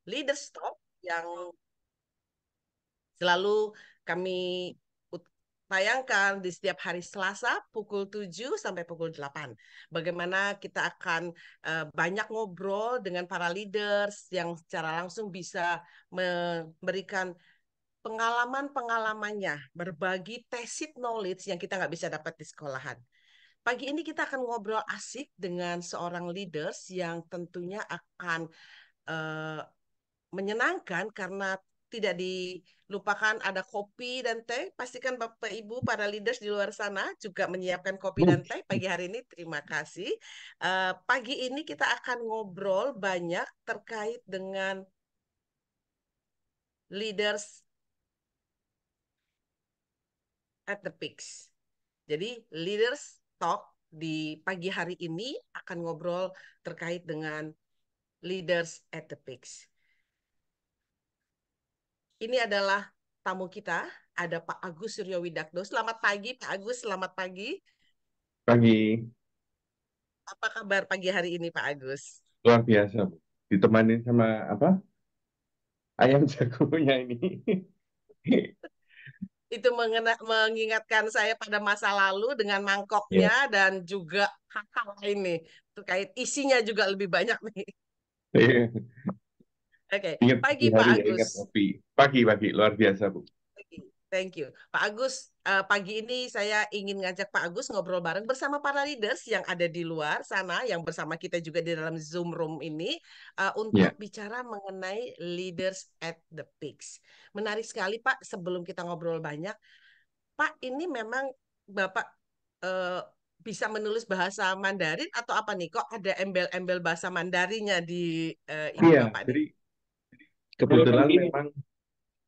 Leaders Talk yang selalu kami tayangkan di setiap hari Selasa pukul 7 sampai pukul 8. Bagaimana kita akan banyak ngobrol dengan para leaders yang secara langsung bisa memberikan pengalaman-pengalamannya, berbagi tacit knowledge yang kita nggak bisa dapat di sekolahan. Pagi ini kita akan ngobrol asik dengan seorang leaders yang tentunya akan eh, menyenangkan karena tidak dilupakan ada kopi dan teh. Pastikan Bapak Ibu para leaders di luar sana juga menyiapkan kopi dan teh pagi hari ini. Terima kasih. Pagi ini kita akan ngobrol banyak terkait dengan leaders at the peaks. Jadi leaders talk di pagi hari ini akan ngobrol terkait dengan leaders at the peaks. Ini adalah tamu kita, ada Pak Agus Suryo Widakdo. Selamat pagi, Pak Agus. Selamat pagi. Pagi, Apa kabar pagi hari ini, Pak Agus? luar biasa, Bu. Ditemani sama apa? Ayam jagonya ini. Itu mengingatkan saya pada masa lalu dengan Ya, mangkoknya dan juga hal ini. Terkait isinya juga lebih banyak nih. Oke, ingat pagi pagi Pak hari ya, Agus. ingat kopi. Pagi, luar biasa, Bu. Thank you. Pak Agus, pagi ini saya ingin ngajak Pak Agus ngobrol bareng bersama para leaders yang ada di luar sana, yang bersama kita juga di dalam Zoom room ini, Ya, untuk bicara mengenai leaders at the peaks. Menarik sekali, Pak. Sebelum kita ngobrol banyak, Pak, ini memang Bapak eh, bisa menulis bahasa Mandarin atau apa nih? Kok ada embel-embel bahasa Mandarinnya di ini iya. Bapak nih? Jadi kebetulan memang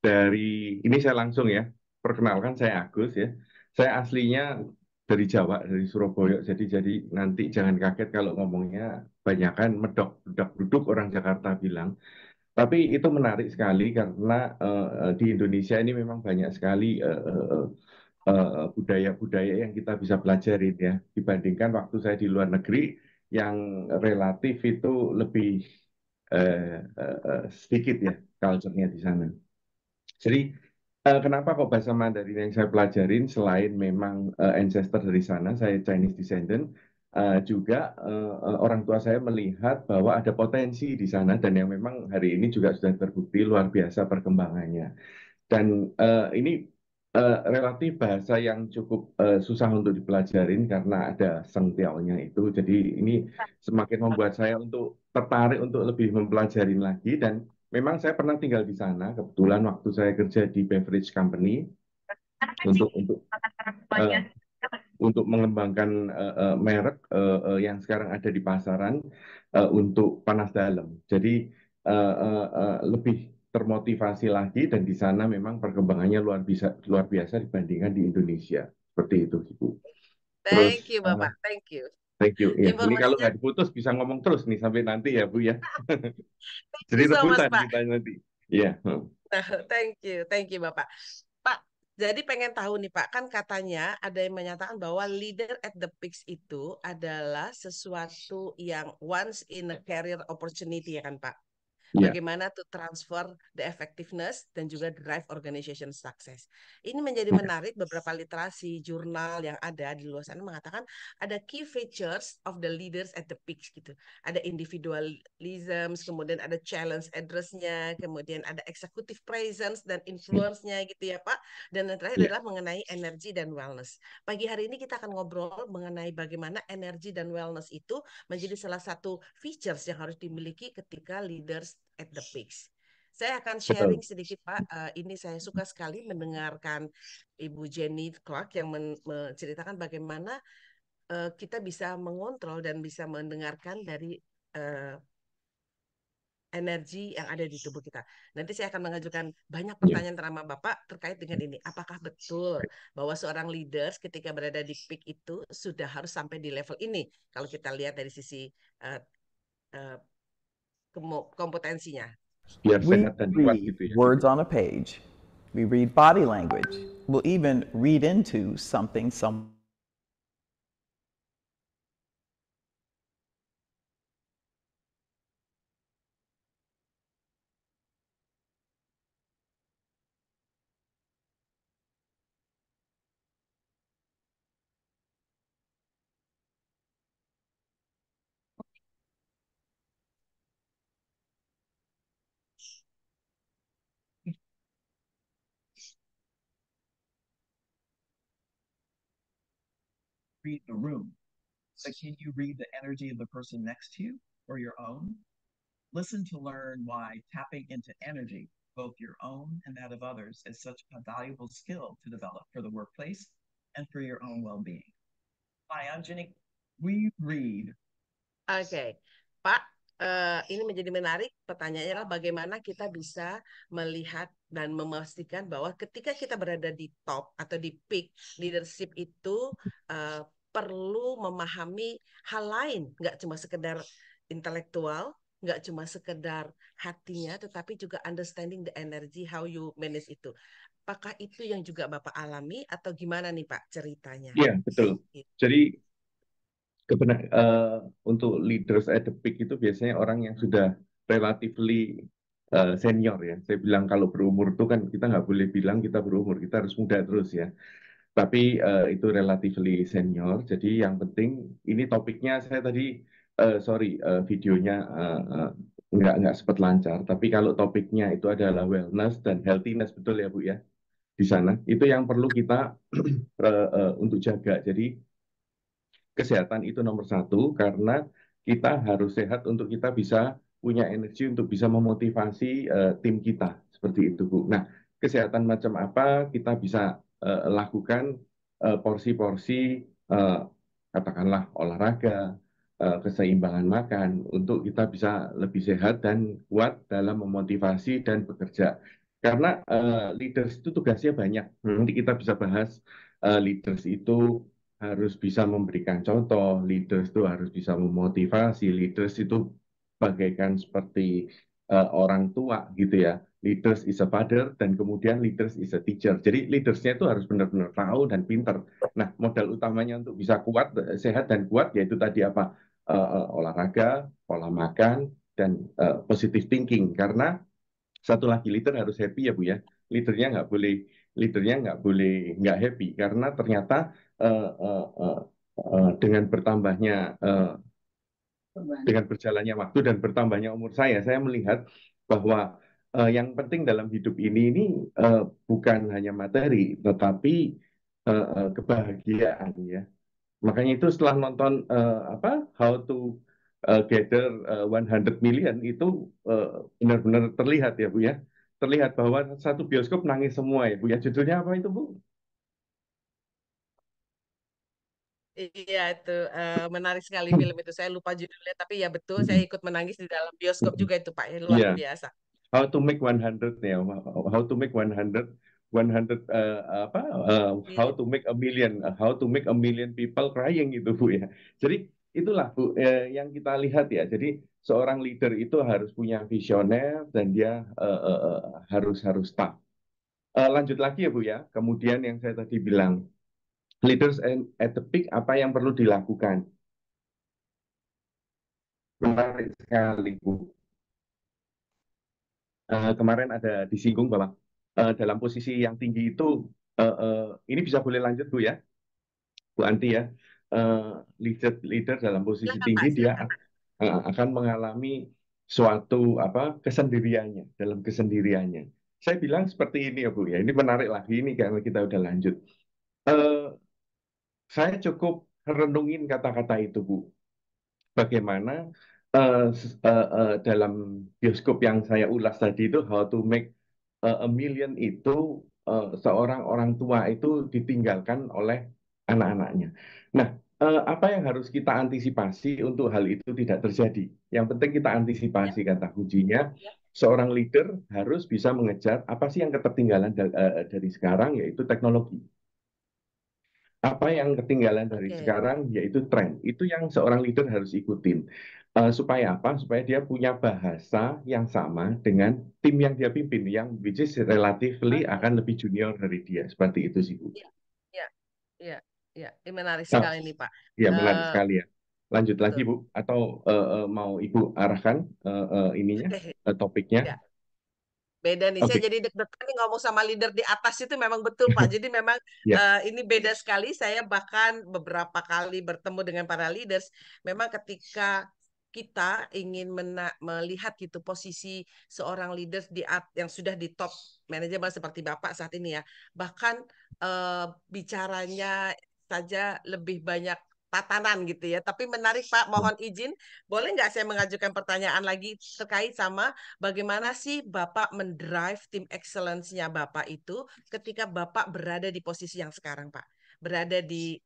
dari ini saya langsung ya. Perkenalkan saya Agus ya. Saya aslinya dari Jawa, dari Surabaya. Jadi nanti jangan kaget kalau ngomongnya banyakan medok, medok duduk orang Jakarta bilang. Tapi itu menarik sekali karena di Indonesia ini memang banyak sekali budaya-budaya yang kita bisa pelajarin ya dibandingkan waktu saya di luar negeri yang relatif itu lebih sedikit ya culture-nya di sana. Jadi kenapa kok bahasa Mandarin yang saya pelajarin selain memang ancestor dari sana, saya Chinese descendant, juga orang tua saya melihat bahwa ada potensi di sana dan yang memang hari ini juga sudah terbukti luar biasa perkembangannya. Dan ini relatif bahasa yang cukup susah untuk dipelajarin karena ada sengtiaunya itu. Jadi ini semakin membuat saya untuk tertarik untuk lebih mempelajari lagi dan memang saya pernah tinggal di sana kebetulan waktu saya kerja di beverage company untuk untuk eh, untuk mengembangkan merek yang sekarang ada di pasaran untuk panas dalam. Jadi lebih termotivasi lagi dan di sana memang perkembangannya luar biasa dibandingkan di Indonesia. Seperti itu, Ibu. Terus, Thank you, Bapak. Thank you. thank you. Ya, ini kalau Informasinya, nggak diputus bisa ngomong terus nih sampai nanti ya, Bu ya. thank Jadi you so much, rebutan Pak. kita nanti. Iya. Thank you Bapak. Pak, jadi pengen tahu nih Pak, kan katanya ada yang menyatakan bahwa leader at the peaks itu adalah sesuatu yang once in a career opportunity ya kan Pak? Iya. Bagaimana to transfer the effectiveness dan juga drive organization success. Ini menjadi menarik, beberapa literasi jurnal yang ada di luar sana mengatakan ada key features of the leaders at the peaks gitu. Ada individualism, kemudian ada challenge address-nya, kemudian ada executive presence dan influence-nya gitu ya Pak. Dan yang terakhir Iya. adalah mengenai energi dan wellness. Pagi hari ini kita akan ngobrol mengenai bagaimana energi dan wellness itu menjadi salah satu features yang harus dimiliki ketika leaders at the peaks. Saya akan sharing Betul. sedikit Pak. Ini saya suka sekali mendengarkan Ibu Jenny Clark yang menceritakan bagaimana kita bisa mengontrol dan bisa mendengarkan dari uh, energi yang ada di tubuh kita. Nanti saya akan mengajukan banyak Iya. pertanyaan terhadap Bapak terkait dengan ini. Apakah betul bahwa seorang leaders ketika berada di peak itu sudah harus sampai di level ini? Kalau kita lihat dari sisi uh, uh, kompetensinya. Biar We sehat dan kuat read gitu ya, Ibu. words on a page. We read body language. We'll even read into something some read the room, but can you read the energy of the person next to you or your own? Listen to learn why tapping into energy, both your own and that of others, is such a valuable skill to develop for the workplace and for your own well-being. Hi, I'm Jenny. We read. Oke, Pak, ini menjadi menarik. Pertanyaannya adalah bagaimana kita bisa melihat dan memastikan bahwa ketika kita berada di top atau di peak leadership itu eh, perlu memahami hal lain, nggak cuma sekedar intelektual, nggak cuma sekedar hatinya, tetapi juga understanding the energy, how you manage itu. Apakah itu yang juga Bapak alami atau gimana nih Pak ceritanya? Iya, betul. Jadi untuk leaders at the peak itu biasanya orang yang sudah relatively senior ya. Saya bilang kalau berumur itu kan kita nggak boleh bilang kita berumur, kita harus muda terus ya. Tapi itu relatively senior. Jadi yang penting ini topiknya saya tadi sorry videonya nggak sempat lancar. Tapi kalau topiknya itu adalah wellness dan healthiness betul ya Bu ya di sana. Itu yang perlu kita untuk jaga. Jadi kesehatan itu nomor satu karena kita harus sehat untuk kita bisa punya energi untuk bisa memotivasi tim kita seperti itu Bu. Nah, kesehatan macam apa kita bisa lakukan porsi-porsi katakanlah olahraga, keseimbangan makan untuk kita bisa lebih sehat dan kuat dalam memotivasi dan bekerja. Karena leaders itu tugasnya banyak. Nanti kita bisa bahas leaders itu harus bisa memberikan contoh, leaders itu harus bisa memotivasi, leaders itu bagaikan seperti orang tua gitu ya. Leaders is a father dan kemudian leaders is a teacher. Jadi leadersnya itu harus benar-benar tahu dan pinter. Nah, modal utamanya untuk bisa kuat, sehat dan kuat yaitu tadi apa? Olahraga, pola makan, dan positive thinking. Karena satu lagi leader harus happy ya Bu ya. Leadernya nggak boleh nggak happy karena ternyata uh, uh, uh, dengan dengan berjalannya waktu dan bertambahnya umur saya melihat bahwa yang penting dalam hidup ini bukan hanya materi tetapi kebahagiaan ya. Makanya itu setelah nonton How to Gather 100 Million itu benar-benar terlihat ya Bu ya. Terlihat bahwa satu bioskop nangis semua ya Bu ya. Judulnya apa itu Bu? Iya itu menarik sekali film itu. Saya lupa judulnya, tapi ya betul saya ikut menangis di dalam bioskop juga itu Pak. Ya, luar Iya, biasa. How to Make 100 ya. How to Make 100 100 How Iya. to Make a Million, How to Make a Million People Crying itu Bu ya. Jadi itulah Bu yang kita lihat ya. Jadi seorang leader itu harus punya visioner dan dia harus harus tough. Lanjut lagi ya Bu ya. Kemudian yang saya tadi bilang, leaders at the peak apa yang perlu dilakukan? Menarik sekali Bu. Kemarin ada disinggung bahwa dalam posisi yang tinggi itu, ini bisa boleh lanjut Bu ya, Bu Anti ya. Leader dalam posisi Silakan tinggi Pak, dia silakan. akan mengalami suatu apa kesendiriannya, dalam kesendiriannya. Saya bilang seperti ini ya Bu ya. Ini menarik lagi ini karena kita udah lanjut. Eh, saya cukup renungin kata-kata itu Bu. Bagaimana dalam bioskop yang saya ulas tadi itu How to Make a Million itu seorang orang tua itu ditinggalkan oleh anak-anaknya. Nah, apa yang harus kita antisipasi untuk hal itu tidak terjadi? Yang penting kita Ya, antisipasi kata kuncinya. ya. Seorang leader harus bisa mengejar apa sih yang ketertinggalan dari sekarang yaitu teknologi. Apa yang ketinggalan dari Oke. sekarang yaitu tren. Itu yang seorang leader harus ikutin. Supaya apa? Supaya dia punya bahasa yang sama dengan tim yang dia pimpin, yang which is relatively Oke. akan lebih junior dari dia. Seperti itu sih, Bu. Ya, ya, ya, ya. Ini menarik Nah, sekali nih Pak. ya menarik Eh, sekali ya. Lanjut lagi, betul. Bu. Atau mau Ibu arahkan ininya, topiknya? Ya. Beda nih, saya Oke, jadi deg-degan nih ngomong sama leader di atas itu memang betul Pak. Jadi memang ya. ini beda sekali. Saya bahkan beberapa kali bertemu dengan para leaders. Memang ketika kita ingin melihat gitu posisi seorang leaders yang sudah di top manajemen seperti Bapak saat ini ya. Bahkan bicaranya saja lebih banyak tatanan gitu ya. Tapi menarik Pak, mohon izin, boleh nggak saya mengajukan pertanyaan lagi terkait sama bagaimana sih Bapak mendrive tim excellence-nya Bapak itu ketika Bapak berada di posisi yang sekarang Pak? Berada di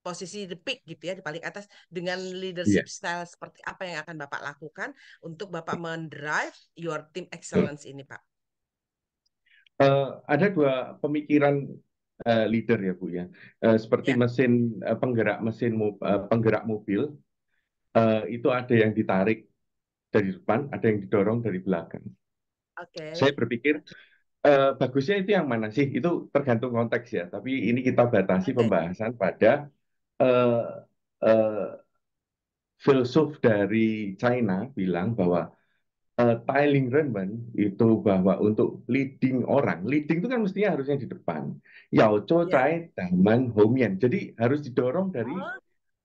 posisi the peak gitu ya, di paling atas dengan Iya. leadership style seperti apa yang akan Bapak lakukan untuk Bapak mendrive your team excellence ini Pak? Ada dua pemikiran leader ya Bu ya. Seperti Ya, mesin penggerak mobil itu ada yang ditarik dari depan, ada yang didorong dari belakang. oke, Saya berpikir bagusnya itu yang mana sih? Itu tergantung konteks ya. Tapi ini kita batasi oke, pembahasan pada eh, eh, filsuf dari China bilang bahwa Tailing Renmen itu bahwa untuk leading itu kan mestinya harusnya di depan. Yao Zhou ya, Zai Daman Homian. Jadi harus didorong dari oh,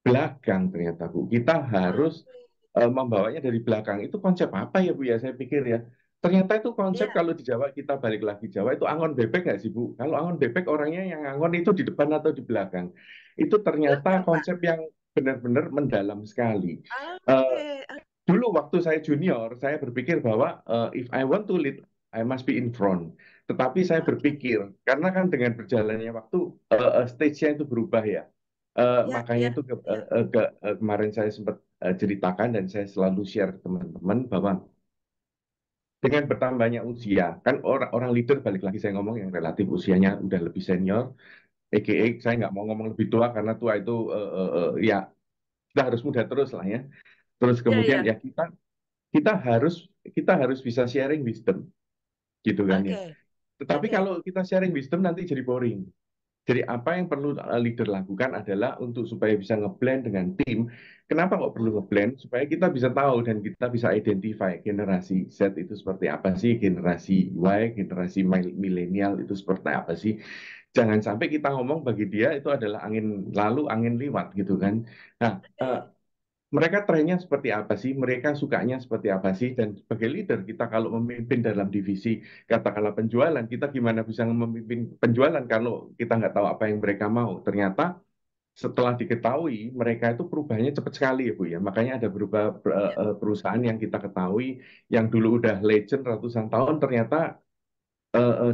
belakang ternyata Bu. Kita harus oke, membawanya dari belakang. Itu konsep apa ya Bu ya? Saya pikir ya. Ternyata itu konsep ya, kalau di Jawa kita balik lagi Jawa itu angon bebek nggak sih Bu? Kalau angon bebek orangnya yang angon itu di depan atau di belakang? Itu ternyata belakang Pak. konsep yang benar-benar mendalam sekali. Eh, Oke, Dulu waktu saya junior, saya berpikir bahwa if I want to lead, I must be in front. Tetapi saya oke, berpikir, karena kan dengan berjalannya waktu, stage-nya itu berubah ya. ya, Makanya ya, itu ya, kemarin saya sempat ceritakan dan saya selalu share ke teman-teman bahwa dengan bertambahnya usia, kan orang leader balik lagi saya ngomong yang relatif usianya udah lebih senior, ya, saya nggak mau ngomong lebih tua karena tua itu ya kita harus muda terus lah ya. Terus ya, kemudian ya, ya kita harus kita harus bisa sharing wisdom gitu kan ya. oke, Tetapi oke, kalau kita sharing wisdom nanti jadi boring. Jadi apa yang perlu leader lakukan adalah untuk supaya bisa ngeblend dengan tim. Kenapa kok perlu hmm, ngeblend? Supaya kita bisa tahu dan kita bisa identify generasi Z itu seperti apa sih, generasi Y, generasi milenial itu seperti apa sih. Jangan sampai kita ngomong bagi dia itu adalah angin lalu, angin liwat gitu kan. Nah, oke, mereka trennya seperti apa sih? Mereka sukanya seperti apa sih? Dan sebagai leader, kita kalau memimpin dalam divisi, katakanlah penjualan, kita gimana bisa memimpin penjualan kalau kita nggak tahu apa yang mereka mau? Ternyata setelah diketahui, mereka itu perubahannya cepat sekali ya Bu ya. Makanya ada beberapa ya, perusahaan yang kita ketahui, yang dulu udah legend ratusan tahun, ternyata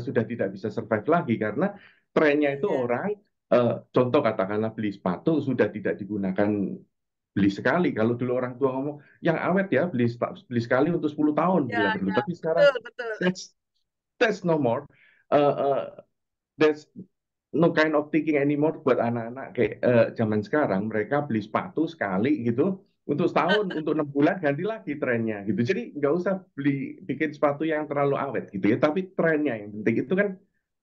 sudah tidak bisa survive lagi karena trennya ya, itu ya, orang contoh katakanlah beli sepatu sudah tidak digunakan beli sekali. Kalau dulu orang tua ngomong yang awet ya beli sekali untuk 10 tahun ya, bila perlu. ya, Tapi sekarang betul, betul, that's that's no more. Uh, uh, there's no kind of thinking anymore buat anak-anak kayak zaman sekarang. Mereka beli sepatu sekali gitu untuk setahun, untuk 6 bulan ganti lagi trennya gitu. Jadi nggak usah bikin sepatu yang terlalu awet gitu ya. Tapi trennya yang penting itu kan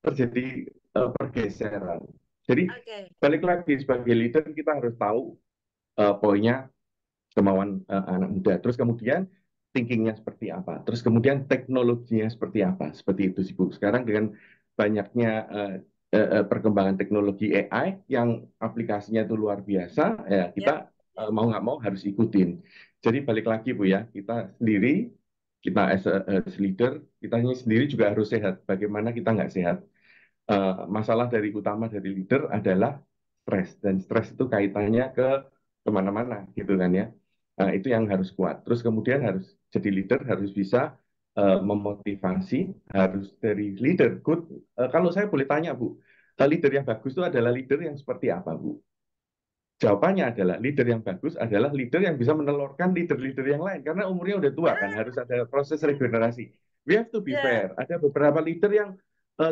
terjadi pergeseran. Jadi oke, balik lagi sebagai leader kita harus tahu poinnya kemauan anak muda. Terus kemudian thinkingnya seperti apa. Terus kemudian teknologinya seperti apa. Seperti itu sih Bu. Sekarang dengan banyaknya perkembangan teknologi AI yang aplikasinya itu luar biasa, ya ya, kita ya, mau nggak mau harus ikutin. Jadi balik lagi Bu ya, kita sendiri, kita as leader, kita sendiri juga harus sehat. Bagaimana kita nggak sehat? Masalah utama dari leader adalah stres dan stres itu kaitannya ke kemana-mana gitu kan ya. Itu yang harus kuat. Terus kemudian harus jadi leader harus bisa memotivasi, harus dari leader good. Kalau saya boleh tanya Bu, leader yang bagus itu adalah leader yang seperti apa Bu? Jawabannya adalah leader yang bagus adalah leader yang bisa menelurkan leader-leader yang lain karena umurnya udah tua kan harus ada proses regenerasi. We have to be ya, fair. Ada beberapa leader yang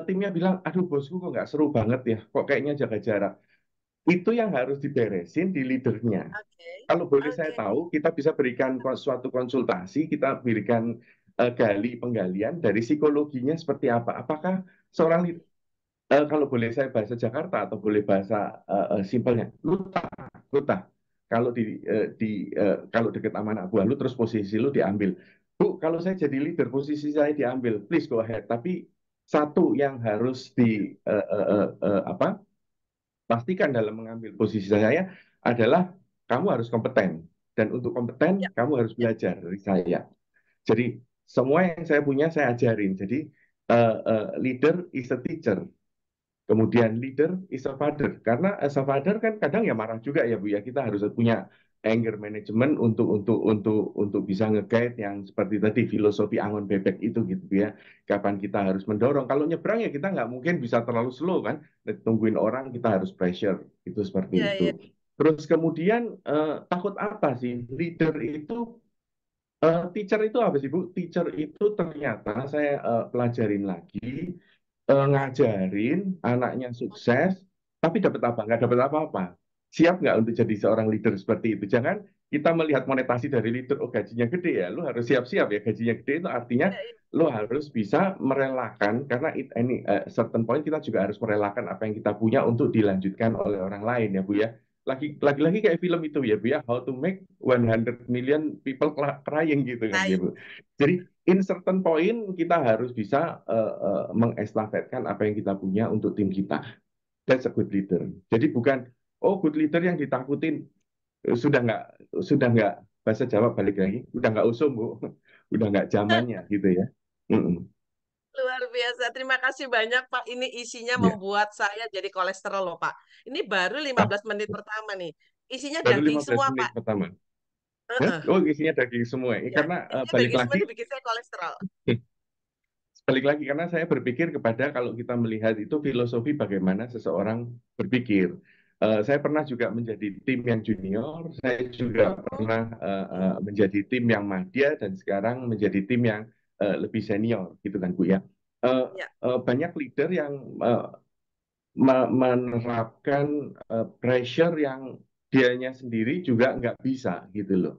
timnya bilang, aduh bosku kok nggak seru banget ya, kok kayaknya jaga jarak. Itu yang harus diberesin di leadernya. oke, Kalau boleh saya oke, tahu, kita bisa berikan suatu konsultasi, kita berikan penggalian dari psikologinya seperti apa. Apakah seorang kalau boleh saya bahasa Jakarta atau boleh bahasa simpelnya, lu tak kalau kalau deket sama anak buah lu terus posisi lu diambil. Bu, kalau saya jadi leader posisi saya diambil, please go ahead. Tapi satu yang harus apa pastikan dalam mengambil posisi saya adalah kamu harus kompeten dan untuk kompeten ya, kamu harus ya, belajar dari saya. Jadi semua yang saya punya saya ajarin. Jadi leader is a teacher. Kemudian leader is a father, karena as a father kan kadang ya marah juga ya Bu ya. Kita harus punya anger management untuk bisa nge-guide yang seperti tadi filosofi angon bebek itu gitu ya. Kapan kita harus mendorong. Kalau nyebrang ya kita nggak mungkin bisa terlalu slow kan. Tungguin orang kita harus pressure itu Iya, seperti iya. itu. Terus kemudian takut apa sih? Leader itu teacher itu apa sih Bu? Teacher itu ternyata saya pelajarin lagi Iya, Pak. ngajarin anaknya sukses, tapi dapat apa? Nggak dapat apa-apa. Siap nggak untuk jadi seorang leader seperti itu? Jangan kita melihat monetasi dari leader, oh gajinya gede ya, lu harus siap-siap ya gajinya gede itu artinya Iya, iya. lu harus bisa merelakan karena ini certain point kita juga harus merelakan apa yang kita punya untuk dilanjutkan oleh orang lain ya Bu ya. Lagi-lagi kayak film itu ya Bu ya, How to Make 100 Million People Crying gitu kan ya Baik. Bu. Jadi in certain point kita harus bisa mengestafetkan apa yang kita punya untuk tim kita. That's a good leader. Jadi bukan oh good leader yang ditakutin sudah nggak bahasa Jawa balik lagi udah nggak usum Bu, udah nggak zamannya gitu ya. Mm-mm. Luar biasa. Terima kasih banyak, Pak. Ini isinya Ya. membuat saya jadi kolesterol loh, Pak. Ini baru Ah, 15 menit pertama nih. Isinya baru daging 15 semua, menit Pak. pertama. Hah? Heeh. Oh isinya daging semua. Ya, Karena isinya balik daging semua lagi itu bikin saya kolesterol. balik lagi karena saya berpikir kepada kalau kita melihat itu filosofi bagaimana seseorang berpikir. Saya pernah juga menjadi tim yang junior, saya juga Oh, pernah menjadi tim yang madya dan sekarang menjadi tim yang lebih senior, gitu kan Bu ya. ya. Banyak leader yang menerapkan pressure yang dianya sendiri juga nggak bisa gitu loh.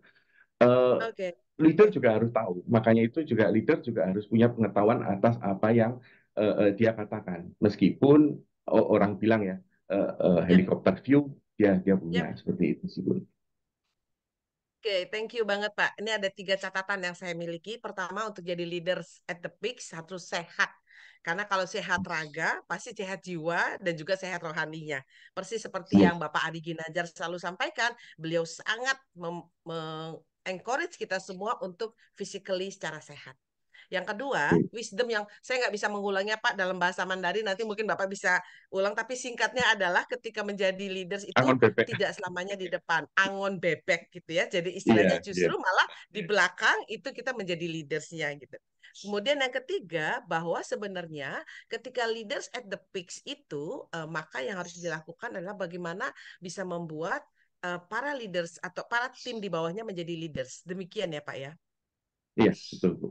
Eh, Oke. Leader juga harus tahu. Makanya itu juga leader juga harus punya pengetahuan atas apa yang dia katakan. Meskipun orang bilang ya Ya, helikopter view dia ya. punya seperti itu sih Bu. Oke, thank you banget, Pak. Ini ada 3 catatan yang saya miliki. Pertama, untuk jadi leaders at the peak, harus sehat. Karena kalau sehat raga, pasti sehat jiwa dan juga sehat rohaninya. Persis seperti yang Yes. Bapak Adi Ginanjar selalu sampaikan, beliau sangat encourage kita semua untuk physically secara sehat. Yang kedua, wisdom yang saya nggak bisa mengulangnya Pak dalam bahasa Mandarin, nanti mungkin Bapak bisa ulang, tapi singkatnya adalah ketika menjadi leaders itu Angon bebek. tidak selamanya di depan, angon bebek gitu ya. Jadi Iya, istilahnya iya. justru malah di belakang itu kita menjadi leadersnya gitu. Kemudian yang ketiga, bahwa sebenarnya ketika leaders at the peaks itu, maka yang harus dilakukan adalah bagaimana bisa membuat para leaders atau para tim di bawahnya menjadi leaders. Demikian ya Pak ya. Iya, betul Bu.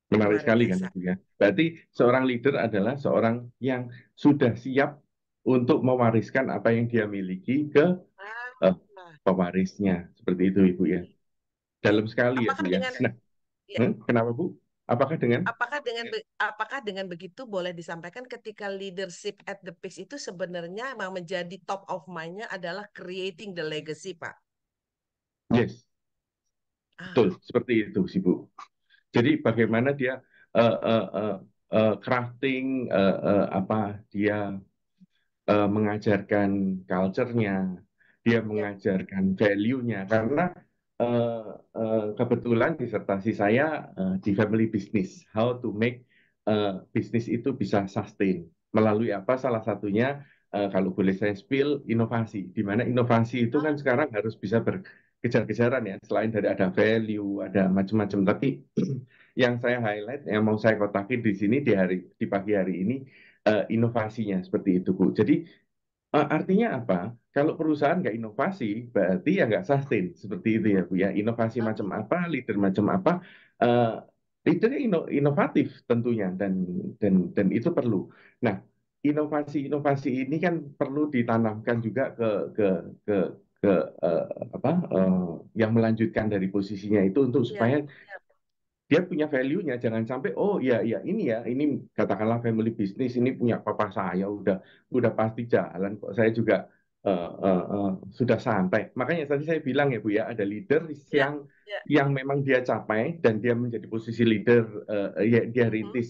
Menarik Luar sekali kan biasa. itu ya. Berarti seorang leader adalah seorang yang sudah siap untuk mewariskan apa yang dia miliki ke eh, Ah, pewarisnya. Seperti itu Ibu ya. oke. Dalam sekali ya Bu Apakah ya. dengan Nah, ya, kenapa Bu? Apakah dengan apakah dengan begitu boleh disampaikan ketika leadership at the peak itu sebenarnya memang menjadi top of mind-nya adalah creating the legacy, Pak. yes, Ah, betul seperti itu sih Bu. Jadi bagaimana dia uh, uh, uh, crafting apa dia mengajarkan culture-nya, dia ya. mengajarkan value-nya. Karena kebetulan disertasi saya di family business, how to make bisnis itu bisa sustain. Melalui apa? Salah satunya, kalau boleh saya spill, inovasi. Di mana inovasi itu kan Ah, sekarang harus bisa berkejar-kejaran ya. Selain dari ada value, ada macam-macam. Tapi yang saya highlight, yang mau saya kotakin di sini di pagi hari ini, inovasinya seperti itu Bu. Jadi artinya apa? Kalau perusahaan nggak inovasi, berarti ya nggak sustain seperti itu ya Bu ya. Inovasi macam oke. apa, leader macam apa, eh leadernya inovatif tentunya dan itu perlu. Nah, inovasi-inovasi ini kan perlu ditanamkan juga ke ke ke eh, apa yang melanjutkan dari posisinya itu untuk Ya, supaya ya. dia punya value-nya. Jangan sampai oh iya iya ini ya ini katakanlah family business ini punya papa saya udah pasti jalan kok saya juga sudah santai. Makanya tadi saya bilang ya Bu ya ada leader Ya, yang ya. memang dia capai dan dia menjadi posisi leader ya dia Mhm. rintis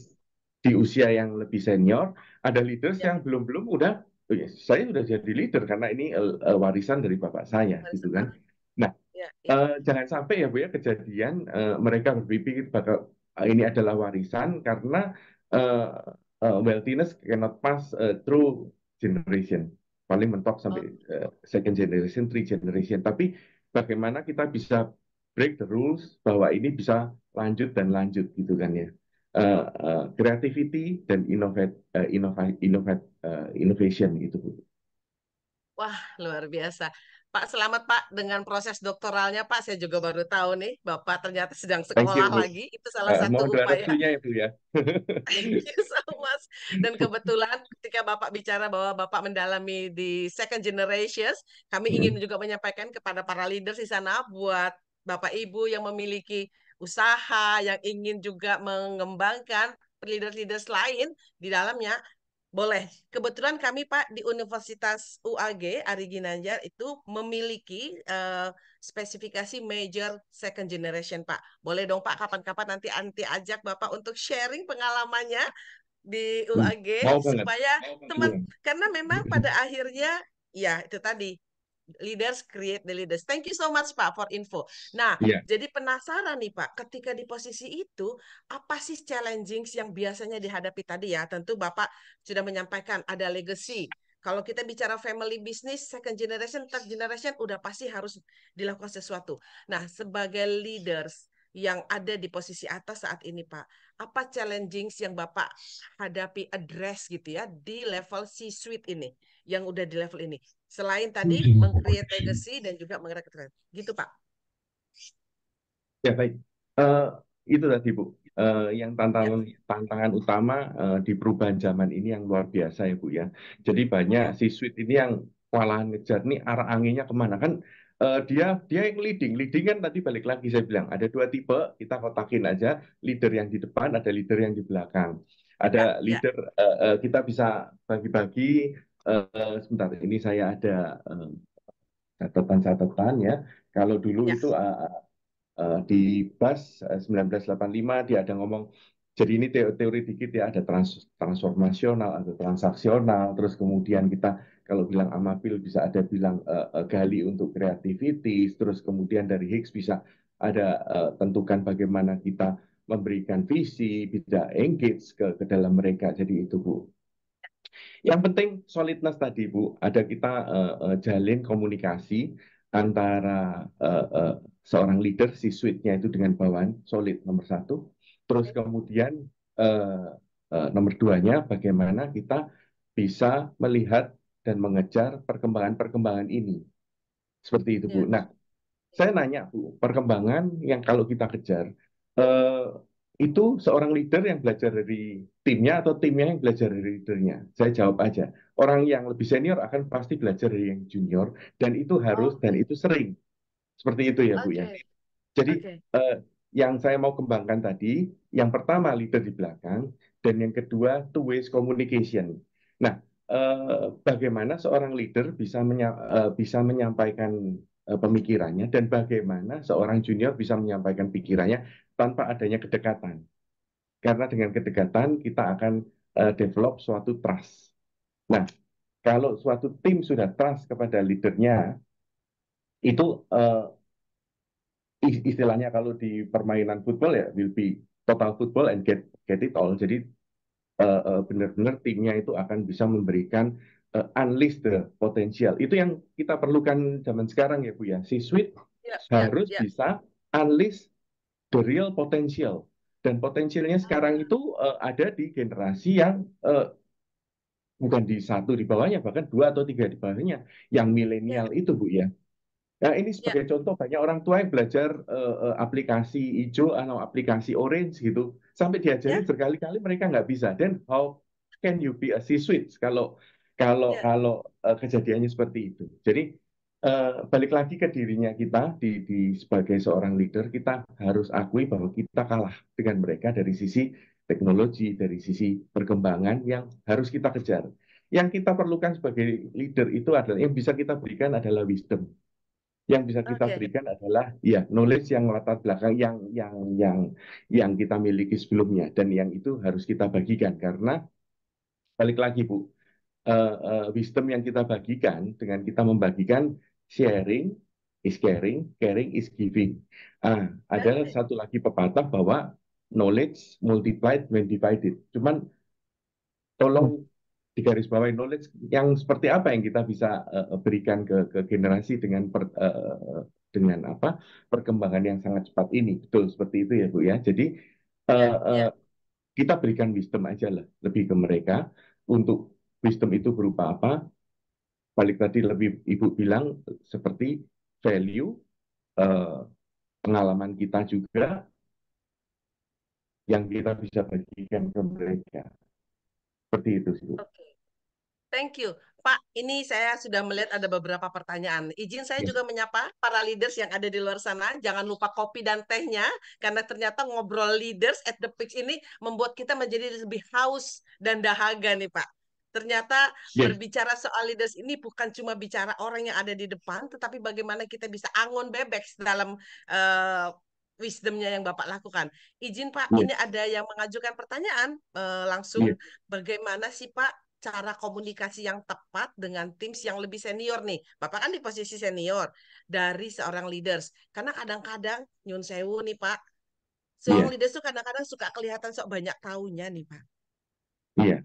di usia yang lebih senior. Ada leaders Ya, yang belum udah oh ya, saya sudah jadi leader karena ini warisan dari bapak saya gitu barisan. kan. Nah, Ya, ya. jangan sampai ya Bu ya kejadian mereka berpikir bakal ini adalah warisan karena eh, wealthiness cannot pass through generation. Paling mentok Oh, sampai second generation, three generation. Tapi bagaimana kita bisa break the rules bahwa ini bisa lanjut dan lanjut gitu kan ya. Creativity dan innovation gitu Bu. wah, luar biasa. Pak, selamat Pak dengan proses doktoralnya Pak. Saya juga baru tahu nih, Bapak ternyata sedang Thank you sekolah Bu. lagi. Itu salah satu Mohon doa upaya. restunya ya Bu ya. Thank you so much. Dan kebetulan ketika Bapak bicara bahwa Bapak mendalami di second generations, kami ingin Hmm. juga menyampaikan kepada para leaders di sana buat Bapak Ibu yang memiliki usaha, yang ingin juga mengembangkan leaders-leaders lain di dalamnya, boleh. Kebetulan kami Pak di Universitas UAG Ari Ginanjar itu memiliki spesifikasi major second generation Pak. Boleh dong Pak kapan-kapan nanti ajak Bapak untuk sharing pengalamannya di UAG Mau banget. supaya teman, Iya. karena memang pada akhirnya ya itu tadi, leaders create the leaders. Thank you so much Pak for info. Nah, Iya. jadi penasaran nih Pak, ketika di posisi itu apa sih challenging yang biasanya dihadapi tadi ya? Tentu Bapak sudah menyampaikan ada legacy. Kalau kita bicara family business, second generation, third generation, udah pasti harus dilakukan sesuatu. Nah, sebagai leaders yang ada di posisi atas saat ini, Pak, apa challenging yang Bapak hadapi, address gitu ya, di level C-suite ini, yang udah di level ini? Selain tadi meng-create legacy dan juga menggerakkan trend. Gitu, Pak. Ya baik. Eh, itu tadi Bu. Yang Ya, tantangan utama di perubahan zaman ini yang luar biasa ya Bu ya. Jadi banyak mm-mm. siswit ini yang kewalahan ngejar nih arah anginnya kemana kan? Dia yang leading. Leading kan tadi balik lagi saya bilang ada dua tipe. Kita kotakin aja. Leader yang di depan, ada leader yang di belakang. Ada Ya, ya, leader kita bisa bagi-bagi. Sebentar, ini saya ada catatan-catatan ya. Kalau dulu ya, itu di BAS 1985 dia ada ngomong, jadi ini teori dikit ya, ada transformasional, ada transaksional, terus kemudian kita kalau bilang amapil bisa ada bilang gali untuk creativity, terus kemudian dari Higgs bisa ada tentukan bagaimana kita memberikan visi, bisa engage ke dalam mereka. Jadi itu Bu. Yang penting solidness tadi Bu, ada kita jalin komunikasi antara seorang leader, si suite-nya itu dengan bawahan, solid nomor satu. Terus kemudian nomor duanya, bagaimana kita bisa melihat dan mengejar perkembangan-perkembangan ini. Seperti itu Bu. ya. Nah, saya nanya Bu, perkembangan yang kalau kita kejar, eh, itu seorang leader yang belajar dari timnya atau timnya yang belajar dari leadernya? Saya jawab aja. Orang yang lebih senior akan pasti belajar dari yang junior, dan itu harus, dan Oke, itu sering. Seperti itu ya Bu ya. oke, Jadi oke. eh, yang saya mau kembangkan tadi, yang pertama leader di belakang, dan yang kedua two ways communication. Nah, bagaimana seorang leader bisa menyampaikan pemikirannya, dan bagaimana seorang junior bisa menyampaikan pikirannya tanpa adanya kedekatan. Karena dengan kedekatan kita akan develop suatu trust. Nah, kalau suatu tim sudah trust kepada leadernya, itu istilahnya kalau di permainan football ya will be total football and get it all. Jadi benar-benar timnya itu akan bisa memberikan unleash the potential. Itu yang kita perlukan zaman sekarang ya Bu ya. Si Sweet Ya, ya, harus ya. bisa unleash the real potential. Dan potensialnya sekarang Ah, itu ada di generasi yang bukan di satu di bawahnya, bahkan dua atau tiga di bawahnya, yang ya, milenial itu Bu ya. Nah, ini ya, sebagai contoh banyak orang tua yang belajar aplikasi hijau atau aplikasi orange gitu. Sampai diajarin ya, berkali-kali mereka nggak bisa. Then how can you be a C-suite kalau kalau ya. kalau kejadiannya seperti itu. Jadi balik lagi ke dirinya kita di sebagai seorang leader, kita harus akui bahwa kita kalah dengan mereka dari sisi teknologi, dari sisi perkembangan yang harus kita kejar. Yang kita perlukan sebagai leader itu adalah yang bisa kita berikan adalah wisdom, yang bisa kita Oke, berikan adalah ya knowledge yang latar belakang yang kita miliki sebelumnya, dan yang itu harus kita bagikan karena balik lagi Bu, wisdom yang kita bagikan dengan kita membagikan, sharing is caring, caring is giving. Ada oke. satu lagi pepatah bahwa knowledge multiplied when divided. Cuman tolong digarisbawahi knowledge yang seperti apa yang kita bisa berikan ke generasi dengan apa perkembangan yang sangat cepat ini. Betul seperti itu ya Bu ya. Jadi Ya, eh, ya. eh, kita berikan wisdom aja lah lebih ke mereka untuk wisdom itu berupa apa? Balik tadi lebih Ibu bilang seperti value, eh, pengalaman kita juga yang kita bisa bagikan ke mereka. Seperti itu sih Bu. Oke. Thank you. Pak, ini saya sudah melihat ada beberapa pertanyaan. Izin saya Yes. juga menyapa para leaders yang ada di luar sana. Jangan lupa kopi dan tehnya, karena ternyata ngobrol leaders at the Peaks ini membuat kita menjadi lebih haus dan dahaga nih, Pak. Ternyata Yes. berbicara soal leaders ini bukan cuma bicara orang yang ada di depan, tetapi bagaimana kita bisa angon bebek dalam uh, wisdomnya yang Bapak lakukan. Izin Pak, Yes. ini ada yang mengajukan pertanyaan langsung. Yes. Bagaimana sih Pak cara komunikasi yang tepat dengan tim yang lebih senior nih. Bapak kan di posisi senior dari seorang leaders. Karena kadang-kadang nyun sewu nih Pak, seorang Iya. leaders tuh kadang-kadang suka kelihatan sok banyak tahunya nih Pak. Iya.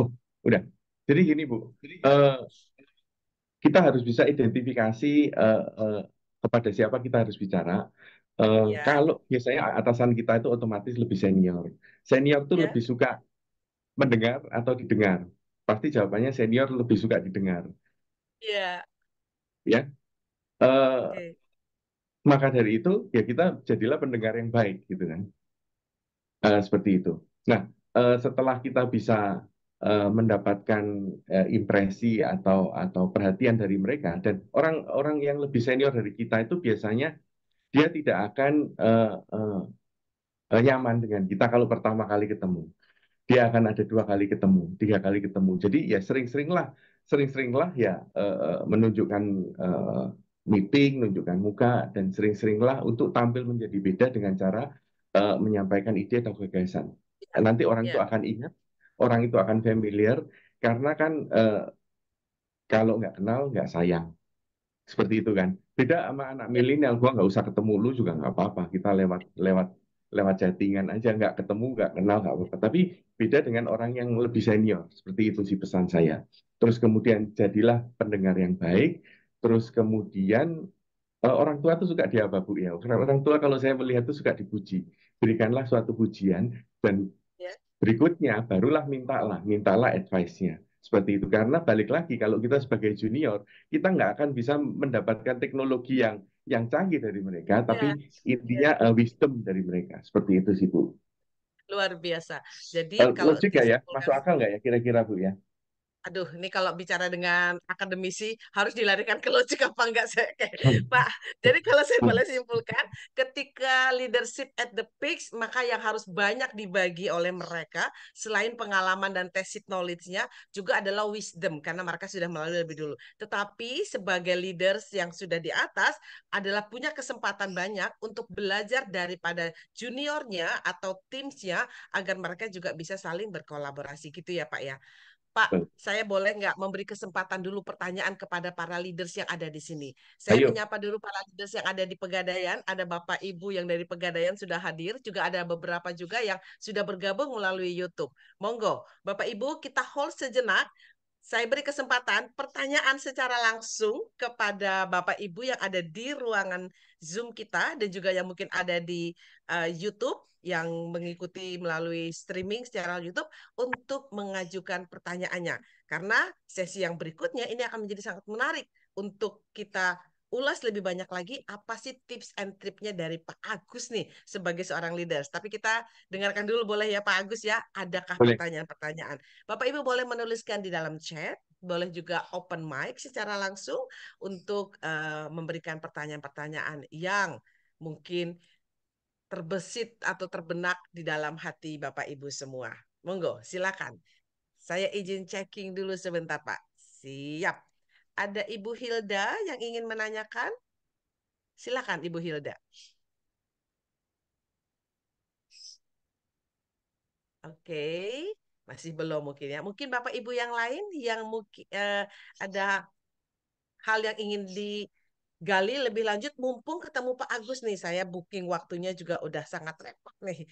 Oh, udah. Jadi gini Bu, Eh, kita harus bisa identifikasi kepada siapa kita harus bicara. Ya, Kalau biasanya atasan kita itu otomatis lebih senior. Senior tuh ya, lebih suka mendengar atau didengar. Pasti jawabannya senior lebih suka didengar, ya. ya. Eh, Oke. maka dari itu ya kita jadilah pendengar yang baik, gitu kan. Seperti itu. Nah, setelah kita bisa mendapatkan impresi atau perhatian dari mereka dan orang-orang yang lebih senior dari kita itu biasanya dia tidak akan nyaman dengan kita kalau pertama kali ketemu. Dia akan ada 2 kali ketemu, 3 kali ketemu. Jadi ya sering-seringlah ya menunjukkan eh, meeting, menunjukkan muka, dan sering-seringlah untuk tampil menjadi beda dengan cara menyampaikan ide atau gagasan. Ya, Nanti orang itu ya, akan ingat, orang itu akan familiar, karena kan kalau nggak kenal nggak sayang. Seperti itu kan. Beda sama anak ya, milenial, gua nggak usah ketemu lu juga nggak apa-apa. Kita lewat lewat lewat chattingan aja, nggak ketemu, nggak kenal, nggak apa-apa. Tapi beda dengan orang yang lebih senior. Seperti itu sih pesan saya. Terus kemudian jadilah pendengar yang baik. Terus kemudian orang tua tuh suka diapa Bu ya. Orang tua kalau saya melihat tuh suka dipuji. Berikanlah suatu pujian dan ya, berikutnya barulah mintalah advice-nya. Seperti itu. Karena balik lagi kalau kita sebagai junior, kita nggak akan bisa mendapatkan teknologi yang canggih dari mereka, tapi ya, intinya ya. wisdom dari mereka. Seperti itu sih Bu. Luar biasa. Jadi kalau Logik gak ya? disimpulkan, Masuk akal nggak ya kira-kira Bu ya? aduh, ini kalau bicara dengan akademisi harus dilarikan ke logik apa enggak saya kayak, Pak. Jadi kalau saya boleh simpulkan, ketika leadership at the peaks, maka yang harus banyak dibagi oleh mereka selain pengalaman dan tacit knowledge-nya juga adalah wisdom karena mereka sudah melalui lebih dulu. Tetapi sebagai leaders yang sudah di atas adalah punya kesempatan banyak untuk belajar daripada juniornya atau timsnya agar mereka juga bisa saling berkolaborasi gitu ya Pak ya. Pak, saya boleh nggak memberi kesempatan dulu pertanyaan kepada para leaders yang ada di sini. Saya Ayo, menyapa dulu para leaders yang ada di Pegadaian. Ada Bapak Ibu yang dari Pegadaian sudah hadir. Juga ada beberapa juga yang sudah bergabung melalui YouTube. Monggo, Bapak Ibu kita hold sejenak. Saya beri kesempatan pertanyaan secara langsung kepada Bapak Ibu yang ada di ruangan Zoom kita dan juga yang mungkin ada di YouTube yang mengikuti melalui streaming secara YouTube untuk mengajukan pertanyaannya. Karena sesi yang berikutnya ini akan menjadi sangat menarik untuk kita ulas lebih banyak lagi apa sih tips and triknya dari Pak Agus nih sebagai seorang leaders. Tapi kita dengarkan dulu boleh ya Pak Agus ya, adakah boleh. pertanyaan-pertanyaan? Bapak Ibu boleh menuliskan di dalam chat, boleh juga open mic secara langsung untuk memberikan pertanyaan-pertanyaan yang mungkin terbesit atau terbenak di dalam hati Bapak Ibu semua. Monggo, silakan. Saya izin checking dulu sebentar, Pak. Siap. Ada Ibu Hilda yang ingin menanyakan? Silakan, Ibu Hilda. Oke, masih belum mungkin ya. Mungkin Bapak Ibu yang lain yang mungkin ada hal yang ingin digali lebih lanjut, mumpung ketemu Pak Agus nih. Saya booking waktunya juga udah sangat repot nih.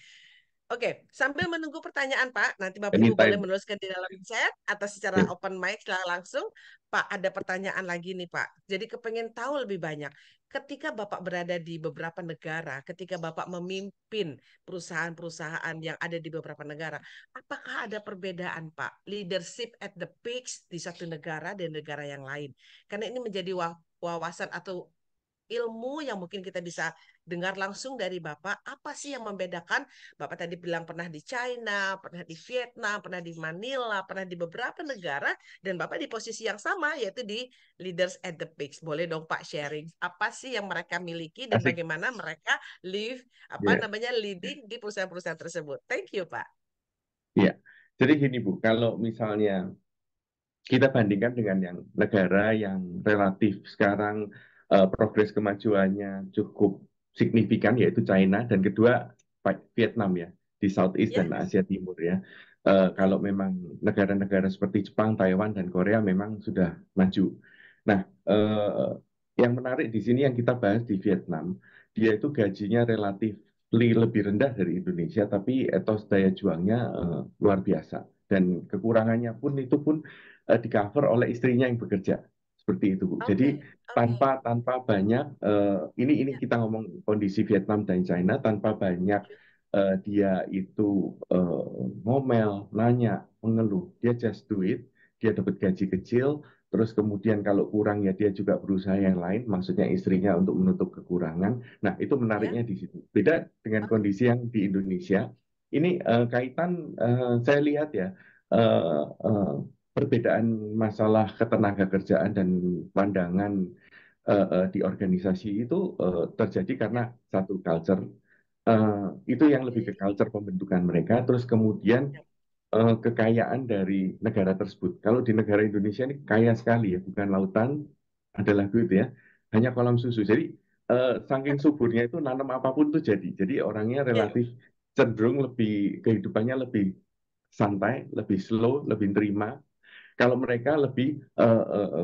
Oke, sambil menunggu pertanyaan Pak, nanti Bapak Ibu boleh Anytime. menuliskan di dalam chat atau secara Ya. open mic langsung. Pak, ada pertanyaan lagi nih Pak. Jadi kepengen tahu lebih banyak. Ketika Bapak berada di beberapa negara, ketika Bapak memimpin perusahaan-perusahaan yang ada di beberapa negara, apakah ada perbedaan Pak? Leadership at the peaks di satu negara dan negara yang lain. Karena ini menjadi wawasan atau ilmu yang mungkin kita bisa dengar langsung dari Bapak. Apa sih yang membedakan? Bapak tadi bilang pernah di China, pernah di Vietnam, pernah di Manila, pernah di beberapa negara, dan Bapak di posisi yang sama, yaitu di Leaders at the Peaks. Boleh dong Pak sharing, apa sih yang mereka miliki dan Asik. bagaimana mereka live, apa Ya. namanya, leading di perusahaan-perusahaan tersebut. Thank you Pak. Ya. Jadi gini Bu, kalau misalnya kita bandingkan dengan yang negara yang relatif sekarang progres kemajuannya cukup signifikan, yaitu China, dan kedua Vietnam ya, di Southeast Ya, dan Asia Timur ya. ya, Kalau memang negara-negara seperti Jepang, Taiwan, dan Korea memang sudah maju. Nah, yang menarik di sini yang kita bahas di Vietnam, dia itu gajinya relatif lebih rendah dari Indonesia, tapi etos daya juangnya luar biasa. Dan kekurangannya pun di cover oleh istrinya yang bekerja seperti itu Bu. Jadi oke, oke, tanpa banyak ini ya, kita ngomong kondisi Vietnam dan China, tanpa banyak dia itu ngomel, nanya, mengeluh, dia just do it, dia dapat gaji kecil, terus kemudian kalau kurang ya dia juga berusaha yang lain, maksudnya istrinya untuk menutup kekurangan. Nah itu ya, menariknya di situ. Beda dengan oke, kondisi yang di Indonesia. Ini kaitan saya lihat ya. eh, eh, Perbedaan masalah ketenaga kerjaan dan pandangan di organisasi itu terjadi karena ya, satu culture, itu yang lebih ke oke, culture pembentukan mereka, terus kemudian ya, kekayaan dari negara tersebut. Kalau di negara Indonesia ini kaya sekali ya, bukan lautan, ada lagu itu ya, hanya kolam susu. Jadi saking suburnya itu nanam apapun tuh jadi. Jadi orangnya ya, relatif cenderung lebih kehidupannya lebih santai, lebih slow, lebih terima, kalau mereka lebih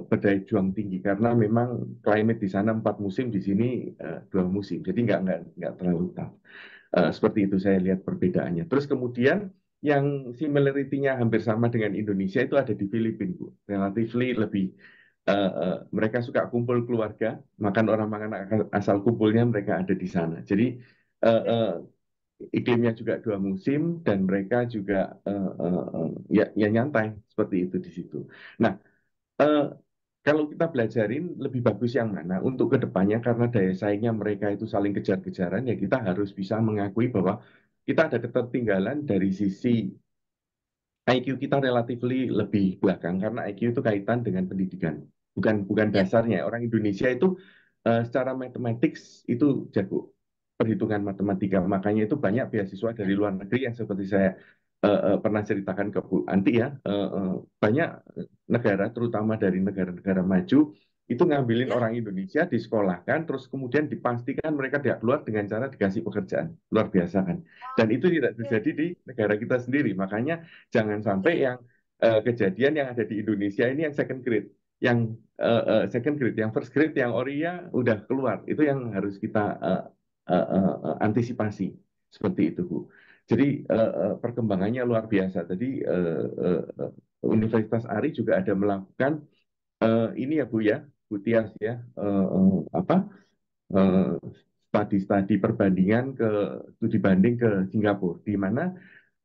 berdaya juang tinggi karena memang climate di sana 4 musim, di sini 2 musim, jadi nggak terlalu tough. Seperti itu saya lihat perbedaannya. Terus kemudian yang similarity-nya hampir sama dengan Indonesia itu ada di Filipina, Bu. Relatively lebih mereka suka kumpul keluarga, makan orang makan asal kumpulnya mereka ada di sana. Jadi uh, oke, uh, iklimnya juga 2 musim dan mereka juga ya nyantai seperti itu di situ. Nah, eh, kalau kita belajarin lebih bagus yang mana untuk kedepannya karena daya saingnya mereka itu saling kejar-kejaran, ya kita harus bisa mengakui bahwa kita ada ketertinggalan dari sisi IQ kita relatively lebih belakang karena IQ itu kaitan dengan pendidikan, bukan ya, dasarnya. Orang Indonesia itu secara matematik itu jago perhitungan matematika, makanya itu ya, banyak beasiswa ya, dari luar negeri yang seperti saya pernah ceritakan ke Bu Anti ya, banyak negara terutama dari negara-negara maju itu ngambilin ya, orang Indonesia disekolahkan, terus kemudian dipastikan mereka tidak keluar dengan cara dikasih pekerjaan, luar biasa kan? Dan itu tidak oke, terjadi di negara kita sendiri, makanya jangan sampai ya, yang kejadian yang ada di Indonesia ini yang second grade, yang second grade, yang first grade, yang Oria udah keluar, itu yang harus kita antisipasi seperti itu, Bu. Jadi perkembangannya luar biasa. Tadi Universitas ARI juga ada melakukan ini ya Bu ya, Bu Tias ya, apa eh, studi-studi perbandingan studi banding ke Singapura, di mana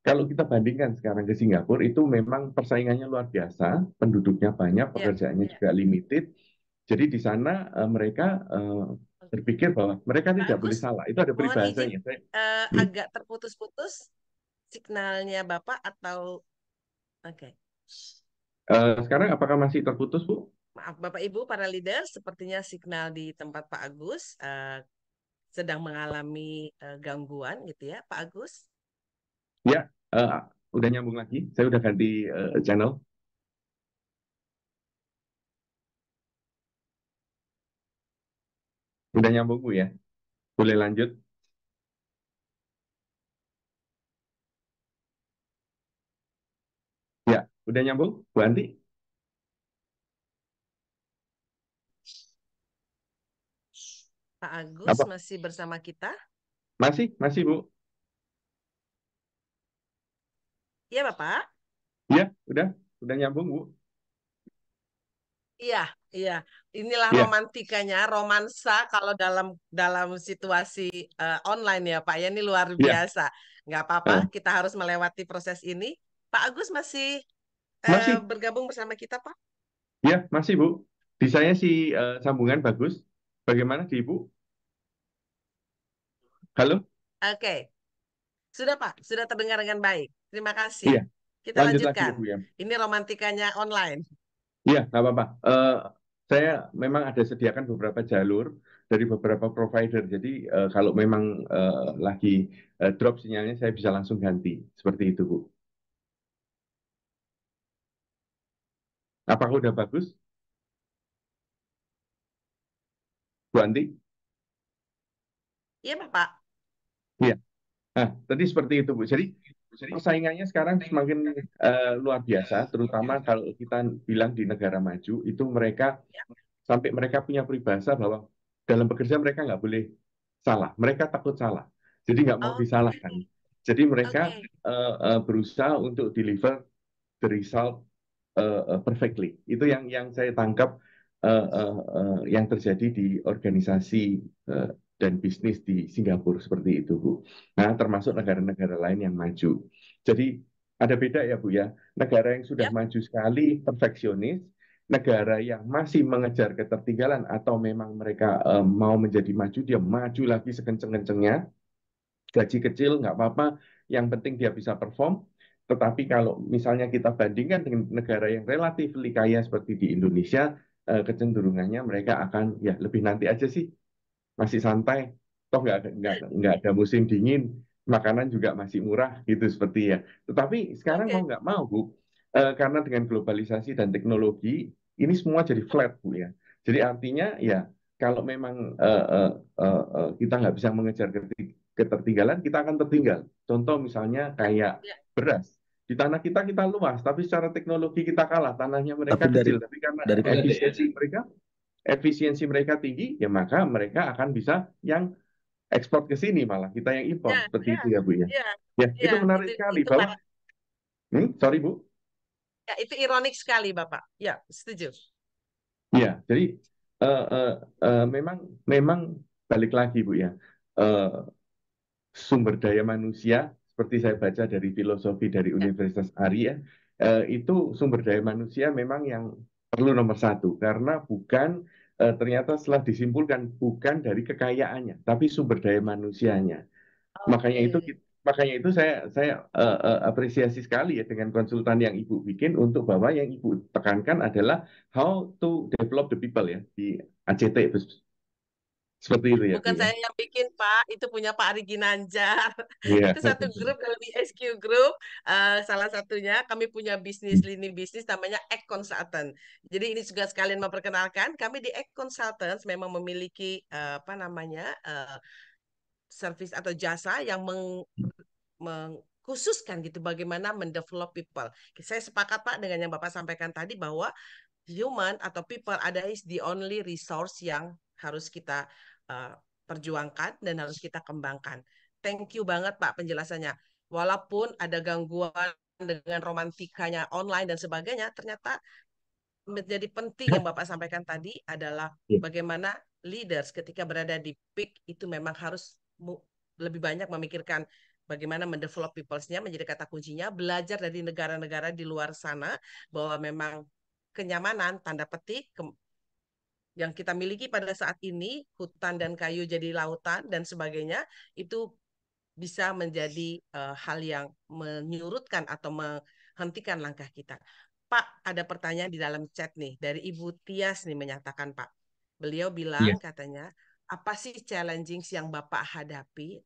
kalau kita bandingkan sekarang ke Singapura itu memang persaingannya luar biasa, penduduknya banyak, ya, pekerjaannya ya. juga limited. Jadi di sana mereka berpikir bahwa mereka Pak tidak boleh Agus, salah. Itu ada mohon izin peribahasanya. Hmm. agak terputus-putus signalnya Bapak atau oke. Sekarang apakah masih terputus, Bu? Maaf Bapak Ibu para leader, sepertinya signal di tempat Pak Agus sedang mengalami gangguan gitu ya, Pak Agus. Ya, eh, udah nyambung lagi. Saya udah ganti channel. Udah nyambung, Bu ya. Boleh lanjut. Ya, udah nyambung, Bu Anti? Pak Agus Apa? masih bersama kita? Masih, Bu. Iya, Bapak. Iya, udah nyambung, Bu. Iya, iya. Inilah Iya, romantikanya, romansa kalau dalam dalam situasi online ya, Pak. Ya, ini luar iya. biasa. Nggak apa-apa, Eh, kita harus melewati proses ini. Pak Agus masih masih, bergabung bersama kita, Pak? ya, masih, Bu. Di saya sih sambungan bagus. Bagaimana di Ibu? Halo? Oke, sudah Pak, sudah terdengar dengan baik. Terima kasih. Iya, Kita lanjut lagi ya, lanjutkan. Bu ya. Ini romantikanya online. Iya, nggak apa-apa. Saya memang ada sediakan beberapa jalur dari beberapa provider. Jadi kalau memang lagi drop sinyalnya, saya bisa langsung ganti. Seperti itu, Bu. Apakah udah bagus, Bu Anti? Iya, Bapak. Iya. Nah, tadi seperti itu, Bu. Jadi persaingannya sekarang semakin luar biasa, terutama kalau kita bilang di negara maju, itu mereka sampai mereka punya peribahasa bahwa dalam bekerja mereka nggak boleh salah. Mereka takut salah. Jadi nggak mau Oke, disalahkan. Jadi mereka oke. berusaha untuk deliver the result perfectly. Itu yang saya tangkap yang terjadi di organisasi uh, dan bisnis di Singapura seperti itu, Bu. Nah, termasuk negara-negara lain yang maju. Jadi ada beda ya, Bu ya. Negara yang sudah Ya, maju sekali perfeksionis, negara yang masih mengejar ketertinggalan atau memang mereka mau menjadi maju, dia maju lagi sekenceng-kencengnya, gaji kecil nggak apa-apa, yang penting dia bisa perform. Tetapi kalau misalnya kita bandingkan dengan negara yang relatif kaya seperti di Indonesia, kecenderungannya mereka akan ya lebih nanti aja sih, masih santai, toh nggak ada musim dingin, makanan juga masih murah gitu seperti ya. Tetapi sekarang mau oke. nggak mau Bu, karena dengan globalisasi dan teknologi ini semua jadi flat Bu ya. Jadi artinya ya kalau memang kita nggak bisa mengejar ketertinggalan, kita akan tertinggal. Contoh misalnya kayak Ya, beras. Di tanah kita luas, tapi secara teknologi kita kalah. Tanahnya Tapi mereka dari kecil, tapi karena dari efisiensi mereka tinggi, ya maka mereka akan bisa yang ekspor ke sini malah kita yang impor ya, seperti ya, itu ya Bu ya. ya, Ya, ya. itu menarik sekali Itu bahwa sorry Bu. ya, itu ironik sekali, Bapak. Ya, setuju. Ya, jadi eh, eh, memang memang balik lagi Bu ya. Eh, Sumber daya manusia seperti saya baca dari filosofi dari Ya, Universitas Arya, itu sumber daya manusia memang yang perlu nomor satu karena bukan ternyata setelah disimpulkan bukan dari kekayaannya tapi sumber daya manusianya. Makanya itu oke. makanya itu saya apresiasi sekali ya dengan konsultan yang Ibu bikin untuk bahwa yang Ibu tekankan adalah how to develop the people ya di ACT itu seperti itu ya Bu Bukan ya. saya yang bikin, Pak. Itu punya Pak Ari Ginanjar. Iya. Itu satu grup dari SQ Group. Salah satunya kami punya bisnis, lini bisnis namanya Egg Consultant. Jadi ini juga sekalian memperkenalkan, kami di Egg Consultants memang memiliki apa namanya service atau jasa yang mengkhususkan gitu bagaimana mendevelop people. Saya sepakat Pak dengan yang Bapak sampaikan tadi bahwa human atau people ada is the only resource yang harus kita uh, perjuangkan dan harus kita kembangkan. Thank you banget Pak penjelasannya. Walaupun ada gangguan dengan romantikanya online dan sebagainya, ternyata menjadi penting yang Bapak sampaikan tadi adalah bagaimana leaders ketika berada di peak itu memang harus lebih banyak memikirkan bagaimana mendevelop peoples-nya menjadi kata kuncinya, belajar dari negara-negara di luar sana bahwa memang kenyamanan tanda petik yang kita miliki pada saat ini, hutan dan kayu jadi lautan dan sebagainya, itu bisa menjadi hal yang menyurutkan atau menghentikan langkah kita. Pak, ada pertanyaan di dalam chat nih dari Ibu Tias nih menyatakan Pak. Beliau Iya. bilang katanya, apa sih challenging yang Bapak hadapi,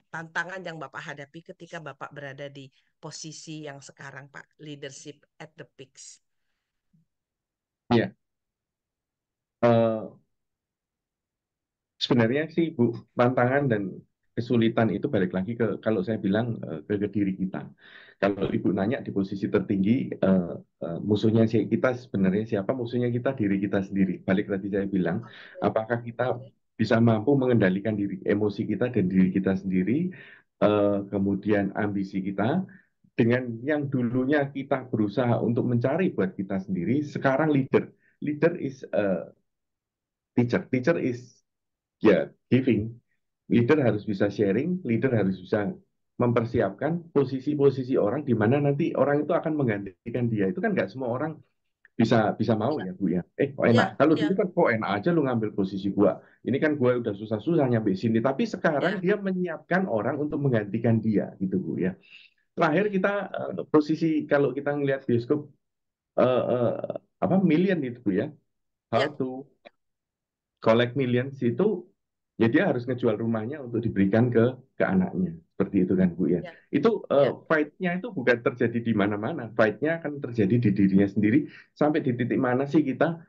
tantangan yang Bapak hadapi ketika Bapak berada di posisi yang sekarang Pak, leadership at the peaks. Iya. Sebenarnya sih Bu, tantangan dan kesulitan itu balik lagi ke kalau saya bilang ke diri kita. Kalau Ibu nanya di posisi tertinggi, musuhnya kita sebenarnya siapa? Musuhnya kita diri kita sendiri. Balik tadi saya bilang, apakah kita bisa mampu mengendalikan diri, emosi kita dan diri kita sendiri, kemudian ambisi kita, dengan yang dulunya kita berusaha untuk mencari buat kita sendiri, sekarang leader is teacher is ya giving. Leader harus bisa sharing, leader harus bisa mempersiapkan posisi-posisi orang di mana nanti orang itu akan menggantikan dia. Itu kan nggak semua orang bisa bisa mau Ya, ya Bu ya. Kok ya, enak. Kalau dulu ya, kan kok enak aja lu ngambil posisi gua. Ini kan gua udah susah-susah nyampe sini. Tapi sekarang ya, dia menyiapkan orang untuk menggantikan dia gitu Bu ya. Terakhir kita posisi kalau kita ngelihat bioskop eh, eh, apa million itu Bu ya. How ya, to collect millions itu ya dia harus ngejual rumahnya untuk diberikan ke anaknya seperti itu kan Bu ya. ya, Itu ya. fight-nya itu bukan terjadi di mana-mana, fight-nya akan terjadi di dirinya sendiri sampai di titik mana sih kita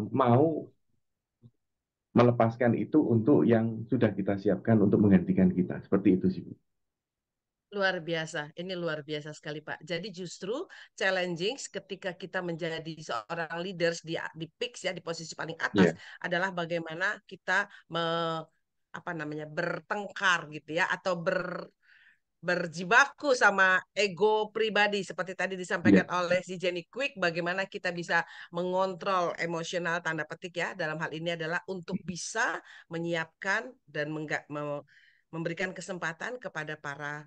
mau melepaskan itu untuk yang sudah kita siapkan untuk menggantikan kita seperti itu sih Bu. Luar biasa, ini luar biasa sekali Pak. Jadi justru challenging ketika kita menjadi seorang leaders di peaks ya, di posisi paling atas Ya, adalah bagaimana kita apa namanya bertengkar gitu ya, atau berjibaku sama ego pribadi seperti tadi ya, disampaikan oleh si Jenny Quick, bagaimana kita bisa mengontrol emosional tanda petik ya, dalam hal ini adalah untuk bisa menyiapkan dan memberikan kesempatan kepada para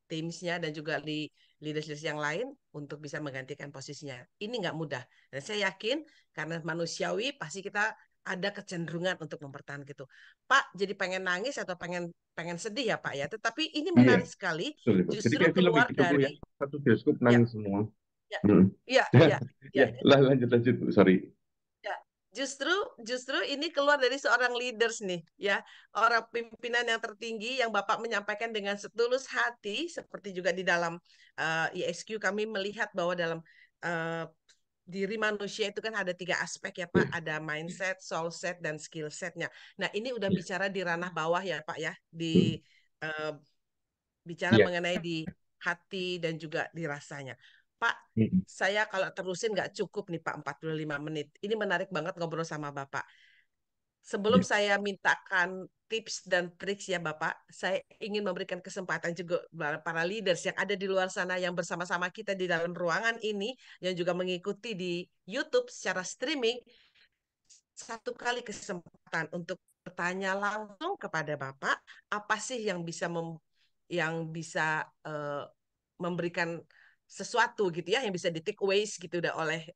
timsnya dan juga di leaders-leaders yang lain untuk bisa menggantikan posisinya. Ini nggak mudah. Dan saya yakin karena manusiawi pasti kita ada kecenderungan untuk mempertahankan gitu. Pak, jadi pengen nangis atau pengen pengen sedih ya Pak ya. Tetapi ini iya, menarik sekali betul itu. Jadi justru kayak film keluar itu Bu ya, dari satu bioskop ya nangis semua. ya Hmm. ya ya ya, Ya, lanjut lanjut Bu, sorry. ya. Justru justru ini keluar dari seorang leaders nih ya, orang pimpinan yang tertinggi yang Bapak menyampaikan dengan setulus hati seperti juga di dalam ISQ kami melihat bahwa dalam eh, diri manusia itu kan ada 3 aspek ya Pak, Ya, ada mindset, soul set, dan skill setnya. Nah ini udah ya. bicara di ranah bawah ya Pak ya, Hmm. di eh, bicara Iya. mengenai di hati dan juga di rasanya. Pak, Hmm. saya kalau terusin nggak cukup nih Pak 45 menit. Ini menarik banget ngobrol sama Bapak. Sebelum Ya. saya mintakan tips dan triks ya Bapak, saya ingin memberikan kesempatan juga para leaders yang ada di luar sana yang bersama-sama kita di dalam ruangan ini, yang juga mengikuti di YouTube secara streaming, satu kali kesempatan untuk bertanya langsung kepada Bapak, apa sih yang bisa memberikan sesuatu gitu ya, yang bisa di take aways gitu udah oleh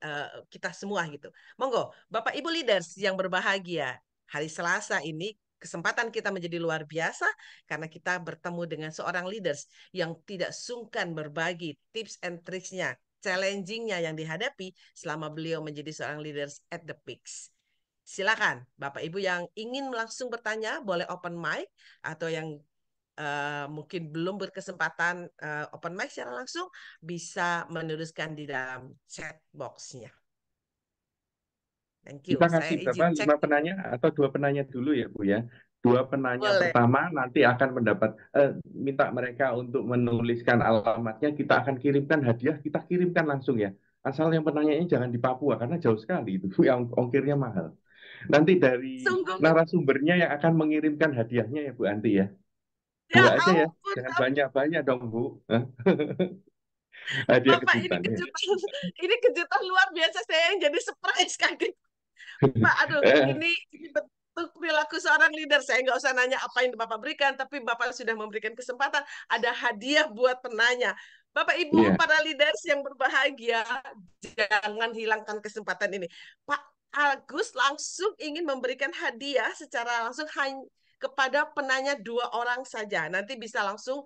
kita semua gitu. Monggo, Bapak Ibu leaders yang berbahagia, hari Selasa ini kesempatan kita menjadi luar biasa karena kita bertemu dengan seorang leaders yang tidak sungkan berbagi tips and tricksnya, challengingnya yang dihadapi selama beliau menjadi seorang leaders at the peaks. Silakan, Bapak Ibu yang ingin langsung bertanya, boleh open mic, atau yang mungkin belum berkesempatan open mic secara langsung, bisa menuliskan di dalam chat box-nya. Thank Kita you. Saya kasih berapa? izin cek. 5 penanya atau 2 penanya dulu ya Bu ya. 2 penanya Boleh. pertama nanti akan mendapat minta mereka untuk menuliskan alamatnya. Kita akan kirimkan hadiah. Kita kirimkan langsung ya. Asal yang penanyanya jangan di Papua karena jauh sekali itu yang ongkirnya mahal. Nanti dari Sungguh, narasumbernya yang akan mengirimkan hadiahnya ya Bu Anti ya. ya 2 aja ya. ampun, Jangan banyak-banyak dong Bu. Hadiah Bapak, ini kejutan ya. kejutan, ini kejutan luar biasa. Saya yang jadi surprise kaget. Pak, aduh, Eh, ini bentuk perilaku seorang leader. Saya nggak usah nanya apa yang Bapak berikan, tapi Bapak sudah memberikan kesempatan. Ada hadiah buat penanya. Bapak, Ibu, Iya. para leaders yang berbahagia, jangan hilangkan kesempatan ini. Pak Agus langsung ingin memberikan hadiah secara langsung hanya kepada penanya 2 orang saja. Nanti bisa langsung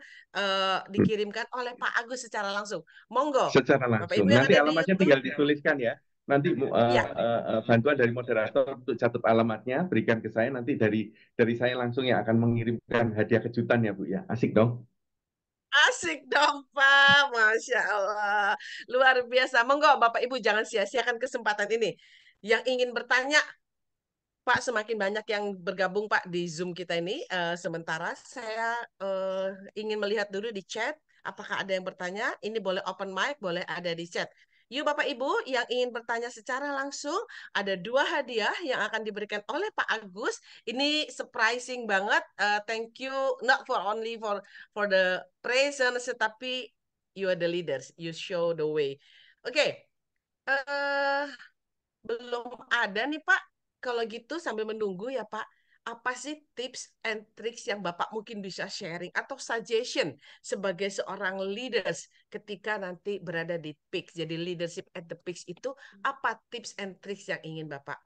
dikirimkan oleh Pak Agus secara langsung. Monggo, Secara Bapak langsung. Ibu yang Nanti ada di alamatnya YouTube, tinggal dituliskan ya. Nanti ya. bantuan dari moderator untuk catat alamatnya berikan ke saya. Nanti dari saya langsung yang akan mengirimkan hadiah kejutan ya Bu ya. Asik dong. Asik dong, Pak. Masya Allah. Luar biasa. Monggo, Bapak Ibu, jangan sia-siakan kesempatan ini. Yang ingin bertanya, Pak, semakin banyak yang bergabung, Pak, di Zoom kita ini. Sementara saya ingin melihat dulu di chat, apakah ada yang bertanya. Ini boleh open mic, boleh ada di chat. Yuk, Bapak Ibu, yang ingin bertanya secara langsung, ada 2 hadiah yang akan diberikan oleh Pak Agus. Ini surprising banget. Thank you, not for only for the presence, tetapi you are the leaders, you show the way. Oke, eh, belum ada nih Pak. Kalau gitu sambil menunggu ya Pak, apa sih tips and tricks yang Bapak mungkin bisa sharing atau suggestion sebagai seorang leaders ketika nanti berada di peak, jadi leadership at the peak itu apa tips and tricks yang ingin Bapak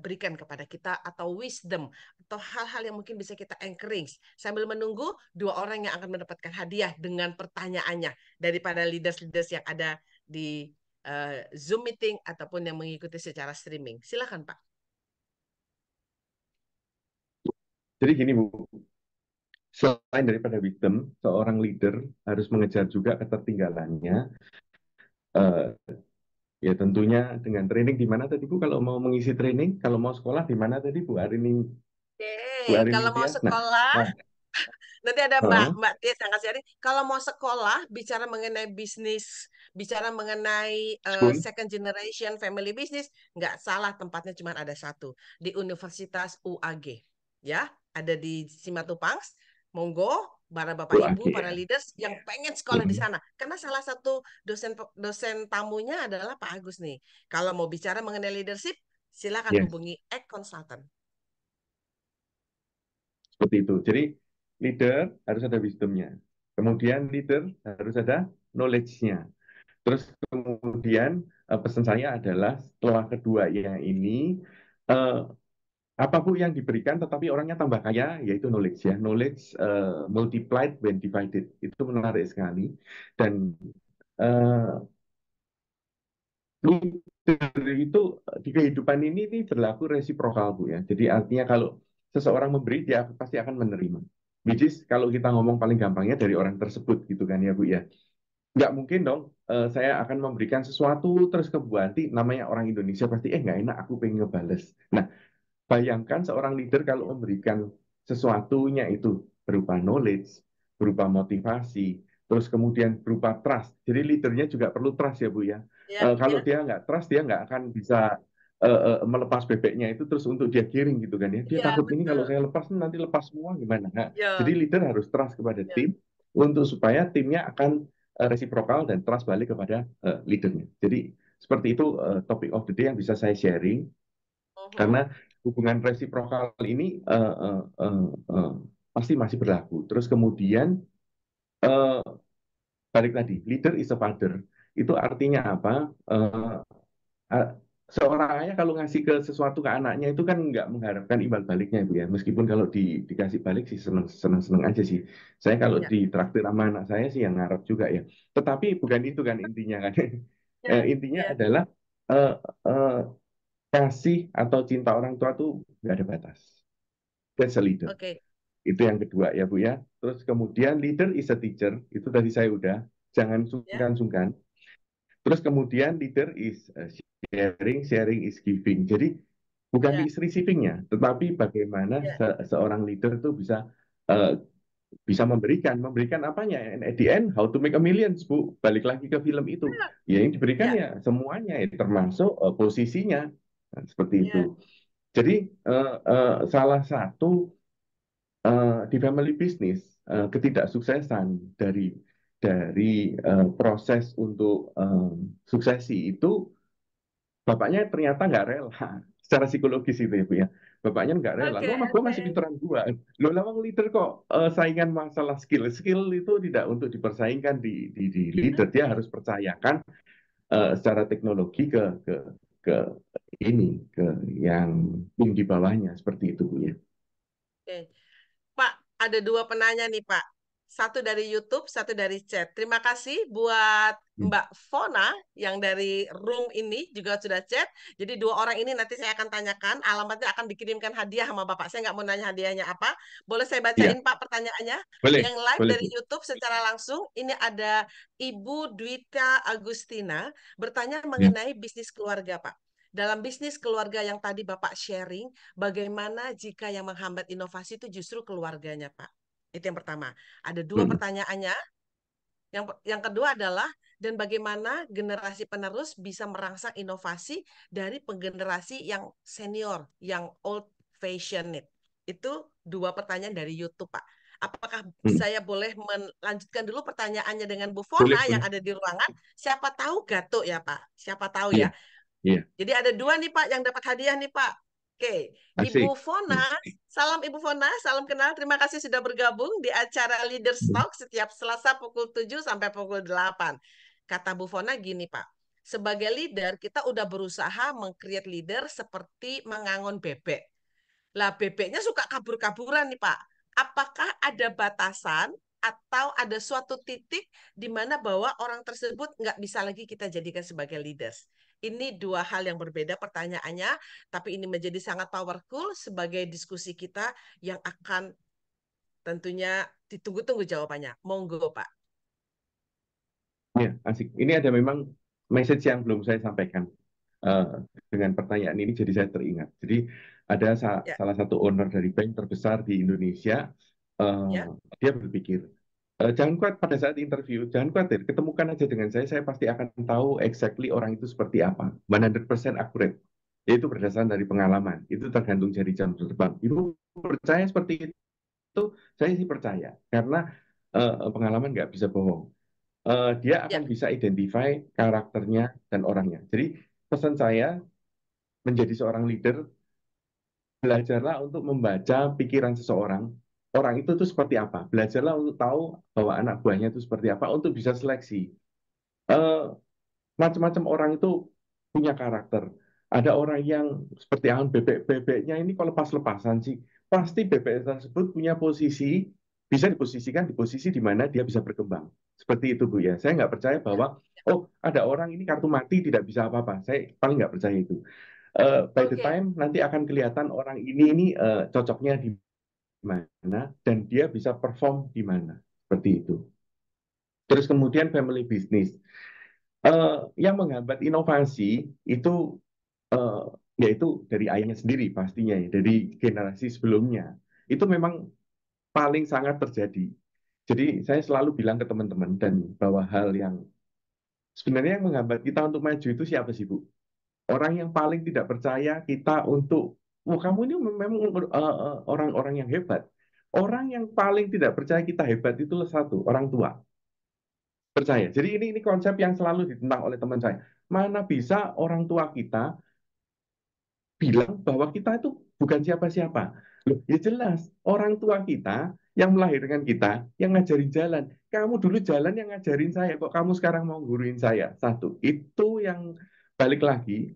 berikan kepada kita atau wisdom atau hal-hal yang mungkin bisa kita encourage sambil menunggu dua orang yang akan mendapatkan hadiah dengan pertanyaannya daripada leaders-leaders yang ada di Zoom meeting ataupun yang mengikuti secara streaming. Silakan Pak. Jadi gini Bu, selain daripada wisdom, seorang leader harus mengejar juga ketertinggalannya. Eh, Ya tentunya dengan training di mana tadi Bu, kalau mau mengisi training, kalau mau sekolah di mana tadi Bu Arini, Bu Oke, Arini kalau mau Tias. sekolah, Nah, nanti ada Mbak oh, Mbak Tia yang kasih hari. Kalau mau sekolah, bicara mengenai bisnis, bicara mengenai school, second generation family business, nggak salah tempatnya cuma ada satu di Universitas UAG, ya, ada di Simatupang. Monggo, para bapak Bu ibu, Agi para ya. leaders yang pengen sekolah di Mhm. sana, karena salah satu dosen dosen tamunya adalah Pak Agus nih. Kalau mau bicara mengenai leadership, silakan Yes, hubungi Ek Consultant. seperti itu. Jadi leader harus ada wisdomnya. Kemudian leader harus ada knowledge-nya. Terus kemudian pesan saya adalah setelah kedua ya ini, eh, apa Bu yang diberikan tetapi orangnya tambah kaya, yaitu knowledge ya. Knowledge multiplied when divided. Itu menarik sekali. Dan leader itu di kehidupan ini berlaku resiprokal Bu ya. Jadi artinya kalau seseorang memberi, dia pasti akan menerima. Which is kalau kita ngomong paling gampangnya dari orang tersebut gitu kan ya Bu ya. Nggak mungkin dong saya akan memberikan sesuatu terus ke Bu Anti, namanya orang Indonesia pasti nggak enak, aku pengen ngebales. Nah, bayangkan seorang leader kalau memberikan sesuatunya itu berupa knowledge, berupa motivasi, terus kemudian berupa trust. Jadi leadernya juga perlu trust ya Bu ya. Ya, Kalau ya, dia nggak trust, dia nggak akan bisa melepas bebeknya itu terus untuk dia giring gitu kan ya. Dia ya, takut ini kalau betul. saya lepas nanti lepas semua gimana. Nah, jadi Ya, leader harus trust kepada ya. tim untuk supaya timnya akan resiprokal dan trust balik kepada leadernya. Jadi seperti itu topik of the day yang bisa saya sharing. Mhm. Karena hubungan resiprokal ini pasti masih berlaku. Terus kemudian uh, balik tadi, leader is a father. Itu artinya apa? Uh, Seorang ayah kalau ngasih ke sesuatu ke anaknya itu kan nggak mengharapkan imbal baliknya Bu ya. Meskipun kalau dikasih balik sih seneng aja sih. Saya kalau Ya, ditraktir sama anak saya sih yang ngarep juga ya. Tetapi bukan itu kan intinya kan. ya, Intinya ya. adalah uh, uh, kasih atau cinta orang tua tuh nggak ada batas. That's a leader. Oke. Itu yang kedua ya Bu ya. Terus kemudian leader is a teacher. Itu tadi saya udah. Jangan Ya, sungkan-sungkan. Terus kemudian leader is sharing, sharing is giving. Jadi bukan ya, is receiving-nya, tetapi bagaimana ya, seorang leader itu bisa uh, bisa memberikan apanya? And at the end, how to make a millions, Bu. Balik lagi ke film itu. Ya yang diberikan ya, ya semuanya, ya, termasuk posisinya. Nah, seperti ya. itu. Jadi salah satu di family business ketidaksuksesan dari proses untuk suksesi itu bapaknya ternyata nggak rela secara psikologis itu ya Bu ya. Bapaknya nggak rela. Oke, Lu sama gue oke. masih pinteran gua. Lu lawang leader kok saingan masalah skill. Skill itu tidak untuk dipersaingkan di leader. Dia Oke, harus percayakan secara teknologi ke ini ke yang tim di bawahnya seperti itu Bu ya. oke. Pak, ada dua penanya nih, Pak. Satu dari YouTube, satu dari chat. Terima kasih buat Hmm. Mbak Fona yang dari room ini juga sudah chat. Jadi dua orang ini nanti saya akan tanyakan, alamatnya akan dikirimkan hadiah sama Bapak. Saya nggak mau nanya hadiahnya apa. Boleh saya bacain, Iya, Pak, pertanyaannya? boleh, Yang live boleh dari Bu. YouTube secara langsung, ini ada Ibu Dwita Agustina bertanya Ya. mengenai bisnis keluarga, Pak. Dalam bisnis keluarga yang tadi Bapak sharing, bagaimana jika yang menghambat inovasi itu justru keluarganya, Pak? Itu yang pertama. Ada dua Hmm. pertanyaannya. Yang kedua adalah, dan bagaimana generasi penerus bisa merangsang inovasi dari penggenerasi yang senior, yang old fashioned. Itu dua pertanyaan dari YouTube, Pak. Apakah Hmm. saya boleh melanjutkan dulu pertanyaannya dengan Bu Boleh, Fona yang boleh. ada di ruangan? Siapa tahu Gatot ya Pak? Siapa tahu Iya, ya? iya, Jadi ada dua nih Pak yang dapat hadiah nih Pak. Oke, Ibu asik. Fona, salam Ibu Fona, salam kenal. Terima kasih sudah bergabung di acara Leaders Hmm. Talk setiap Selasa pukul 7 sampai pukul 8. Kata Bu Fona gini Pak, sebagai leader kita udah berusaha meng-create leader seperti mengangon bebek. Lah bebeknya suka kabur-kaburan nih Pak. Apakah ada batasan atau ada suatu titik di mana bahwa orang tersebut nggak bisa lagi kita jadikan sebagai leaders? Ini dua hal yang berbeda pertanyaannya, tapi ini menjadi sangat powerful sebagai diskusi kita yang akan tentunya ditunggu-tunggu jawabannya. Monggo Pak. Ya, asik. Ini ada memang message yang belum saya sampaikan. Eh, dengan pertanyaan ini jadi saya teringat. Jadi ada Ya, salah satu owner dari bank terbesar di Indonesia, eh, ya, dia berpikir, jangan khawatir pada saat interview, jangan khawatir, ketemukan aja dengan saya pasti akan tahu exactly orang itu seperti apa. 100% accurate. Yaitu berdasarkan dari pengalaman. Itu tergantung dari jam terbang. Ibu percaya seperti itu? Saya sih percaya. Karena pengalaman nggak bisa bohong. Dia ya. akan bisa identify karakternya dan orangnya. Jadi pesan saya menjadi seorang leader, belajarlah untuk membaca pikiran seseorang. Orang itu tuh seperti apa. Belajarlah untuk tahu bahwa anak buahnya itu seperti apa untuk bisa seleksi. Eh, Macam-macam orang itu punya karakter. Ada orang yang seperti Angon bebek-bebeknya ini kalau lepas-lepasan sih, pasti bebek tersebut punya posisi, bisa diposisikan di posisi di mana dia bisa berkembang. Seperti itu Bu ya. Saya nggak percaya bahwa, oh ada orang ini kartu mati tidak bisa apa-apa. Saya paling nggak percaya itu. By the Oke. time nanti akan kelihatan orang ini cocoknya di mana dan dia bisa perform di mana. Seperti itu. Terus kemudian family business. Yang menghambat inovasi itu eh, yaitu dari ayahnya sendiri pastinya ya, dari generasi sebelumnya. Itu memang paling sangat terjadi. Jadi saya selalu bilang ke teman-teman dan bahwa hal yang sebenarnya yang menghambat kita untuk maju itu siapa sih Bu? Orang yang paling tidak percaya kita untuk, wah kamu ini memang orang-orang yang hebat. Orang yang paling tidak percaya kita hebat itu satu, orang tua. Percaya. Jadi ini konsep yang selalu ditentang oleh teman saya. Mana bisa orang tua kita bilang bahwa kita itu bukan siapa-siapa. Loh, ya jelas, orang tua kita yang melahirkan kita, yang ngajarin jalan. Kamu dulu jalan yang ngajarin saya, kok kamu sekarang mau guruin saya? Satu, itu yang balik lagi,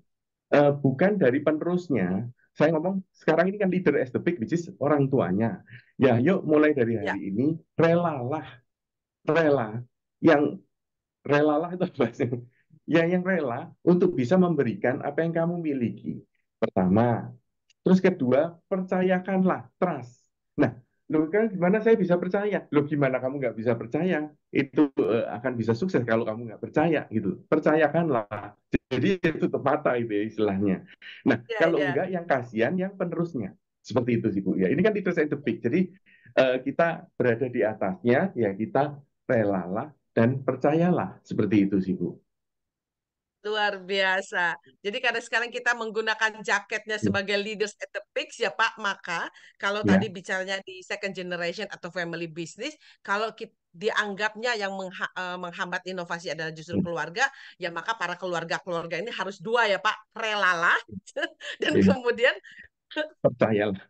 bukan dari penerusnya. Saya ngomong, sekarang ini kan leader as the big, which is orang tuanya. Ya, yuk mulai dari Ya, hari ini, relalah, rela. Yang relalah itu apa sih? Ya, yang rela untuk bisa memberikan apa yang kamu miliki. Pertama, terus kedua, percayakanlah, trust. Nah, lo kan gimana saya bisa percaya? Lo gimana kamu nggak bisa percaya? Itu akan bisa sukses kalau kamu nggak percaya gitu. Percayakanlah. Jadi tutup mata itu ya istilahnya. Nah, ya, kalau ya. enggak yang kasihan yang penerusnya. Seperti itu sih Bu. Ya, ini kan leaders and the big. Jadi kita berada di atasnya, ya kita relalah dan percayalah. Seperti itu sih Bu. Luar biasa. Jadi karena sekarang kita menggunakan jaketnya Hmm. sebagai leaders at the peaks ya Pak, maka kalau tadi Ya. bicaranya di second generation atau family business, kalau dianggapnya yang menghambat inovasi adalah justru Hmm. keluarga, ya maka para keluarga-keluarga ini harus dua ya Pak, relalah dan Ya. kemudian Percayalah.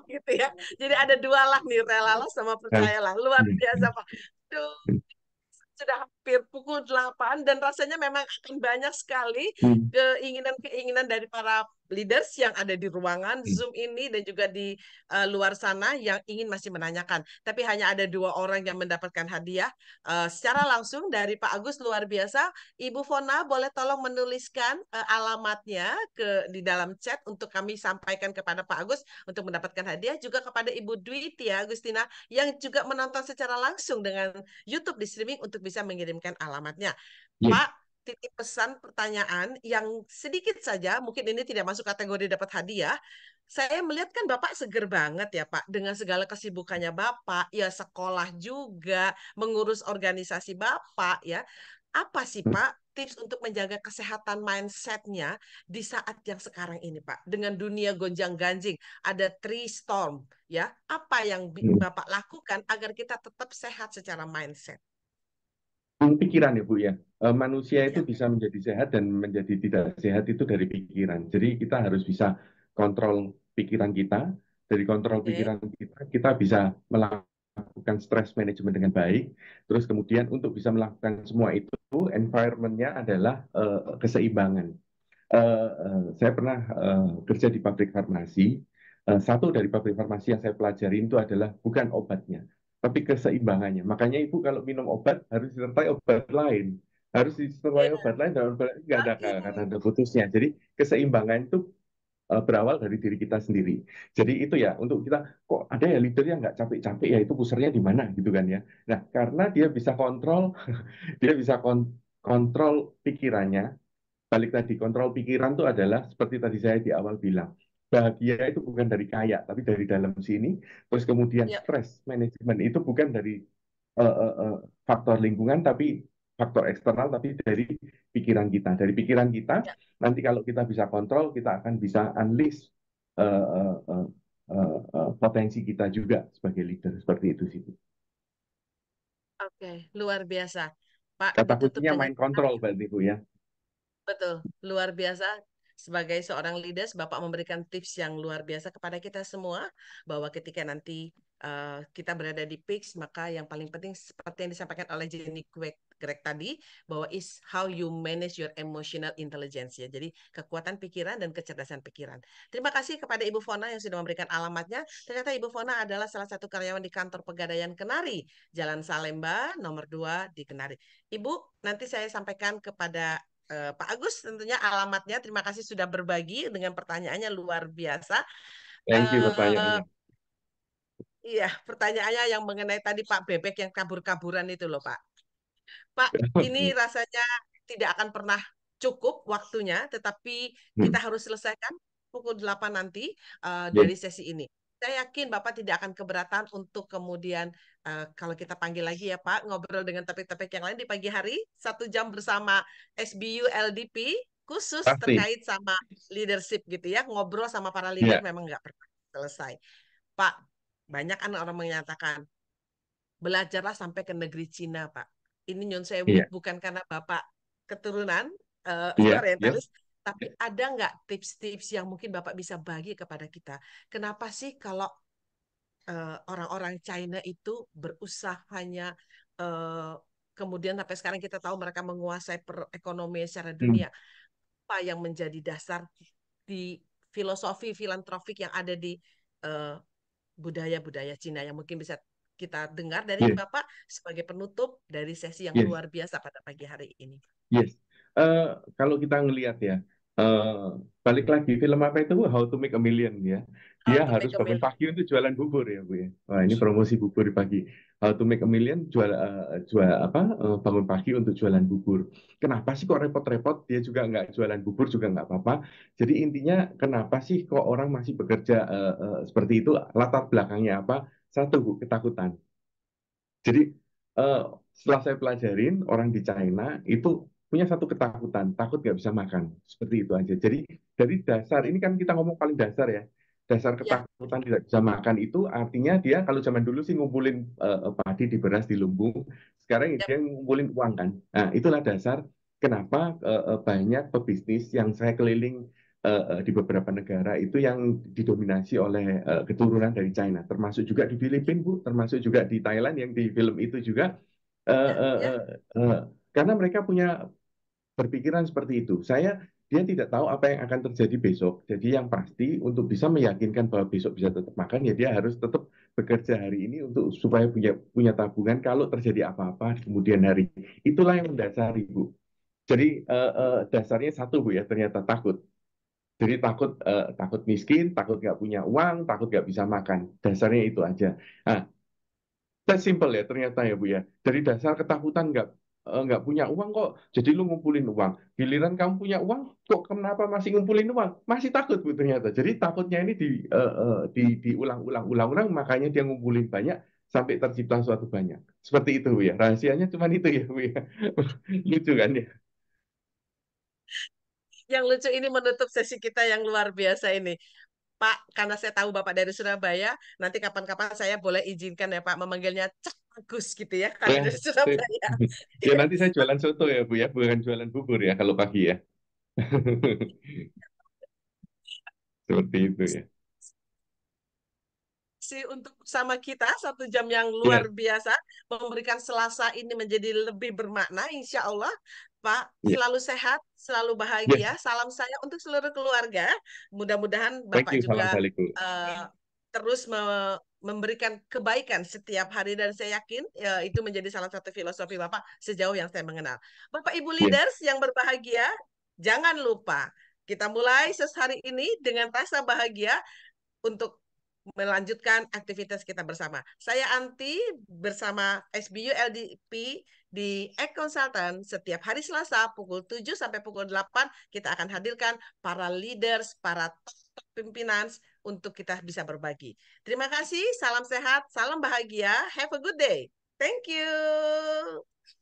gitu ya. Jadi ada dua lah nih, relalah sama Nah, percayalah. Luar hmm. biasa Pak. Duh, sudah hampir pukul 8 dan rasanya memang akan banyak sekali Hmm. keinginan-keinginan dari para leaders yang ada di ruangan Hmm. Zoom ini dan juga di luar sana yang ingin masih menanyakan. Tapi hanya ada dua orang yang mendapatkan hadiah secara langsung dari Pak Agus, luar biasa. Ibu Fona boleh tolong menuliskan alamatnya di dalam chat untuk kami sampaikan kepada Pak Agus untuk mendapatkan hadiah. Juga kepada Ibu Dwi Tia Agustina yang juga menonton secara langsung dengan YouTube di streaming untuk bisa mengirimkan alamatnya. Ya. Pak, titip pesan pertanyaan yang sedikit saja, mungkin ini tidak masuk kategori dapat hadiah. Saya melihat kan Bapak seger banget ya Pak, dengan segala kesibukannya Bapak, ya sekolah juga, mengurus organisasi Bapak ya. Apa sih Pak tips untuk menjaga kesehatan mindsetnya di saat yang sekarang ini Pak? Dengan dunia gonjang-ganjing, ada three storm, ya. Apa yang Hmm. Bapak lakukan agar kita tetap sehat secara mindset? Pikiran ya Bu ya. Manusia itu Ya, bisa menjadi sehat dan menjadi tidak sehat itu dari pikiran. Jadi kita harus bisa kontrol pikiran kita. Dari kontrol oke. pikiran kita, kita bisa melakukan stress management dengan baik. Terus kemudian untuk bisa melakukan semua itu, environment-nya adalah keseimbangan. Saya pernah kerja di pabrik farmasi. Satu dari pabrik farmasi yang saya pelajari itu adalah bukan obatnya, tapi keseimbangannya. Makanya ibu kalau minum obat harus disertai obat lain, harus disertai Iya, obat lain dan obat lain nggak ada oke. kata ada putusnya. Jadi keseimbangan itu berawal dari diri kita sendiri. Jadi itu ya untuk kita kok ada ya leader yang nggak capek-capek ya itu pusernya di mana gitu kan ya. Nah karena dia bisa kontrol, dia bisa kontrol pikirannya. Balik tadi, kontrol pikiran itu adalah seperti tadi saya di awal bilang, bahagia itu bukan dari kaya, tapi dari dalam sini. Terus kemudian Ya, stress management itu bukan dari uh, uh, uh, faktor lingkungan, tapi faktor eksternal, tapi dari pikiran kita. Dari pikiran kita, ya. nanti kalau kita bisa kontrol, kita akan bisa unleash uh, uh, uh, potensi kita juga sebagai leader. Seperti itu sih. Bu. Oke, luar biasa. Pak, Kata ditutup kuncinya dengan mind control, Mbak Ibu ya. betul, luar biasa. Sebagai seorang leaders, Bapak memberikan tips yang luar biasa kepada kita semua bahwa ketika nanti kita berada di peaks, maka yang paling penting seperti yang disampaikan oleh Jenny Greg tadi, bahwa is how you manage your emotional intelligence ya. Jadi kekuatan pikiran dan kecerdasan pikiran. Terima kasih kepada Ibu Fona yang sudah memberikan alamatnya. Ternyata Ibu Fona adalah salah satu karyawan di kantor Pegadaian Kenari, Jalan Salemba, nomor 2 di Kenari. Ibu, nanti saya sampaikan kepada Pak Agus tentunya alamatnya. Terima kasih sudah berbagi dengan pertanyaannya luar biasa. Thank you Eh pertanyaannya. iya, pertanyaannya yang mengenai tadi Pak Bebek yang kabur-kaburan itu loh Pak. Pak, ini Oke. rasanya tidak akan pernah cukup waktunya, tetapi kita Hmm. harus selesaikan pukul 8 nanti dari Yes, sesi ini. Saya yakin Bapak tidak akan keberatan untuk kemudian kalau kita panggil lagi ya Pak, ngobrol dengan topik-topik yang lain di pagi hari, 1 jam bersama SBU LDP, khusus pasti. terkait sama leadership gitu ya, ngobrol sama para leader Ya, memang nggak pernah selesai. Pak, banyak kan orang menyatakan, belajarlah sampai ke negeri Cina, Pak. Ini Nyon Sewu iya, bukan karena Bapak keturunan iya, yes. orientalis, tapi ada nggak tips-tips yang mungkin Bapak bisa bagi kepada kita? Kenapa sih kalau orang-orang China itu berusahanya eh, kemudian sampai sekarang kita tahu mereka menguasai perekonomian secara Hmm. dunia. Apa yang menjadi dasar di filosofi filantropik yang ada di eh, budaya-budaya Cina yang mungkin bisa kita dengar dari Yes, Bapak sebagai penutup dari sesi yang yes. luar biasa pada pagi hari ini. Yes. Kalau kita ngelihat ya, eh, balik lagi film apa itu How to Make a Million ya. How Dia to harus make a bangun million. pagi untuk jualan bubur ya Bu ya. Wah ini promosi bubur di pagi. How to Make a Million jual apa bangun pagi untuk jualan bubur. Kenapa sih kok repot-repot? Dia juga nggak jualan bubur juga nggak apa-apa. Jadi intinya kenapa sih kok orang masih bekerja seperti itu? Latar belakangnya apa? Satu Bu, ketakutan. Jadi eh, setelah saya pelajarin orang di China itu punya satu ketakutan, takut nggak bisa makan, seperti itu aja. Jadi dari dasar ini kan kita ngomong paling dasar ya, dasar Ya, ketakutan tidak bisa makan itu artinya dia kalau zaman dulu sih ngumpulin padi di beras di lumbung, sekarang ya, dia ngumpulin uang kan. Nah itulah dasar kenapa banyak pebisnis yang saya keliling di beberapa negara itu yang didominasi oleh keturunan dari China, termasuk juga di Filipina, Bu, termasuk juga di Thailand yang di film itu juga, uh, ya, uh, ya, uh, uh, karena mereka punya berpikiran seperti itu. Dia tidak tahu apa yang akan terjadi besok. Jadi yang pasti untuk bisa meyakinkan bahwa besok bisa tetap makan, ya dia harus tetap bekerja hari ini untuk supaya punya punya tabungan kalau terjadi apa-apa di kemudian hari. Itulah yang mendasari, Bu. Jadi dasarnya satu Bu ya, ternyata takut. Jadi takut miskin, takut nggak punya uang, takut nggak bisa makan. Dasarnya itu aja. Nah, that's simple ya ternyata ya Bu ya. Dari dasar ketakutan nggak punya uang kok, jadi lu ngumpulin uang. Giliran kamu punya uang, kok kenapa masih ngumpulin uang? Masih takut Bu ternyata. Jadi takutnya ini diulang-ulang, makanya dia ngumpulin banyak sampai tercipta suatu banyak. Seperti itu Bu ya. Rahasianya cuma itu ya Bu ya. Lucu kan ya? Yang lucu ini menutup sesi kita yang luar biasa ini. Pak, karena saya tahu Bapak dari Surabaya, nanti kapan-kapan saya boleh izinkan ya Pak memanggilnya Cak Agus gitu ya, karena Nah, dari sip. Surabaya. Ya Iya. nanti saya jualan soto ya Bu ya, bukan jualan bubur ya kalau pagi ya. Seperti itu ya. Sih untuk bersama kita 1 jam yang Iya, luar biasa memberikan Selasa ini menjadi lebih bermakna insya Allah Pak iya. selalu sehat selalu bahagia Yes, salam saya untuk seluruh keluarga mudah-mudahan thank Bapak you. Salam juga saliku. terus memberikan kebaikan setiap hari dan saya yakin itu menjadi salah satu filosofi Bapak sejauh yang saya mengenal Bapak Ibu Yes, leaders yang berbahagia jangan lupa kita mulai hari ini dengan rasa bahagia untuk melanjutkan aktivitas kita bersama. Saya Anti bersama SBU LDP di Egg Consultant setiap hari Selasa pukul 7 sampai pukul 8 kita akan hadirkan para leaders, para top pimpinan untuk kita bisa berbagi. Terima kasih, salam sehat, salam bahagia, have a good day. Thank you.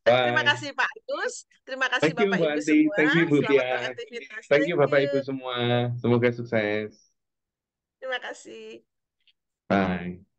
Terima bye. kasih Pak Agus, terima kasih Thank you Bapak Bu Ibu Anti, semua. thank you Bu Selamat Tia, beraktivitas. thank you Thank Bapak Ibu you. semua. Semoga sukses. Terima kasih. Bye.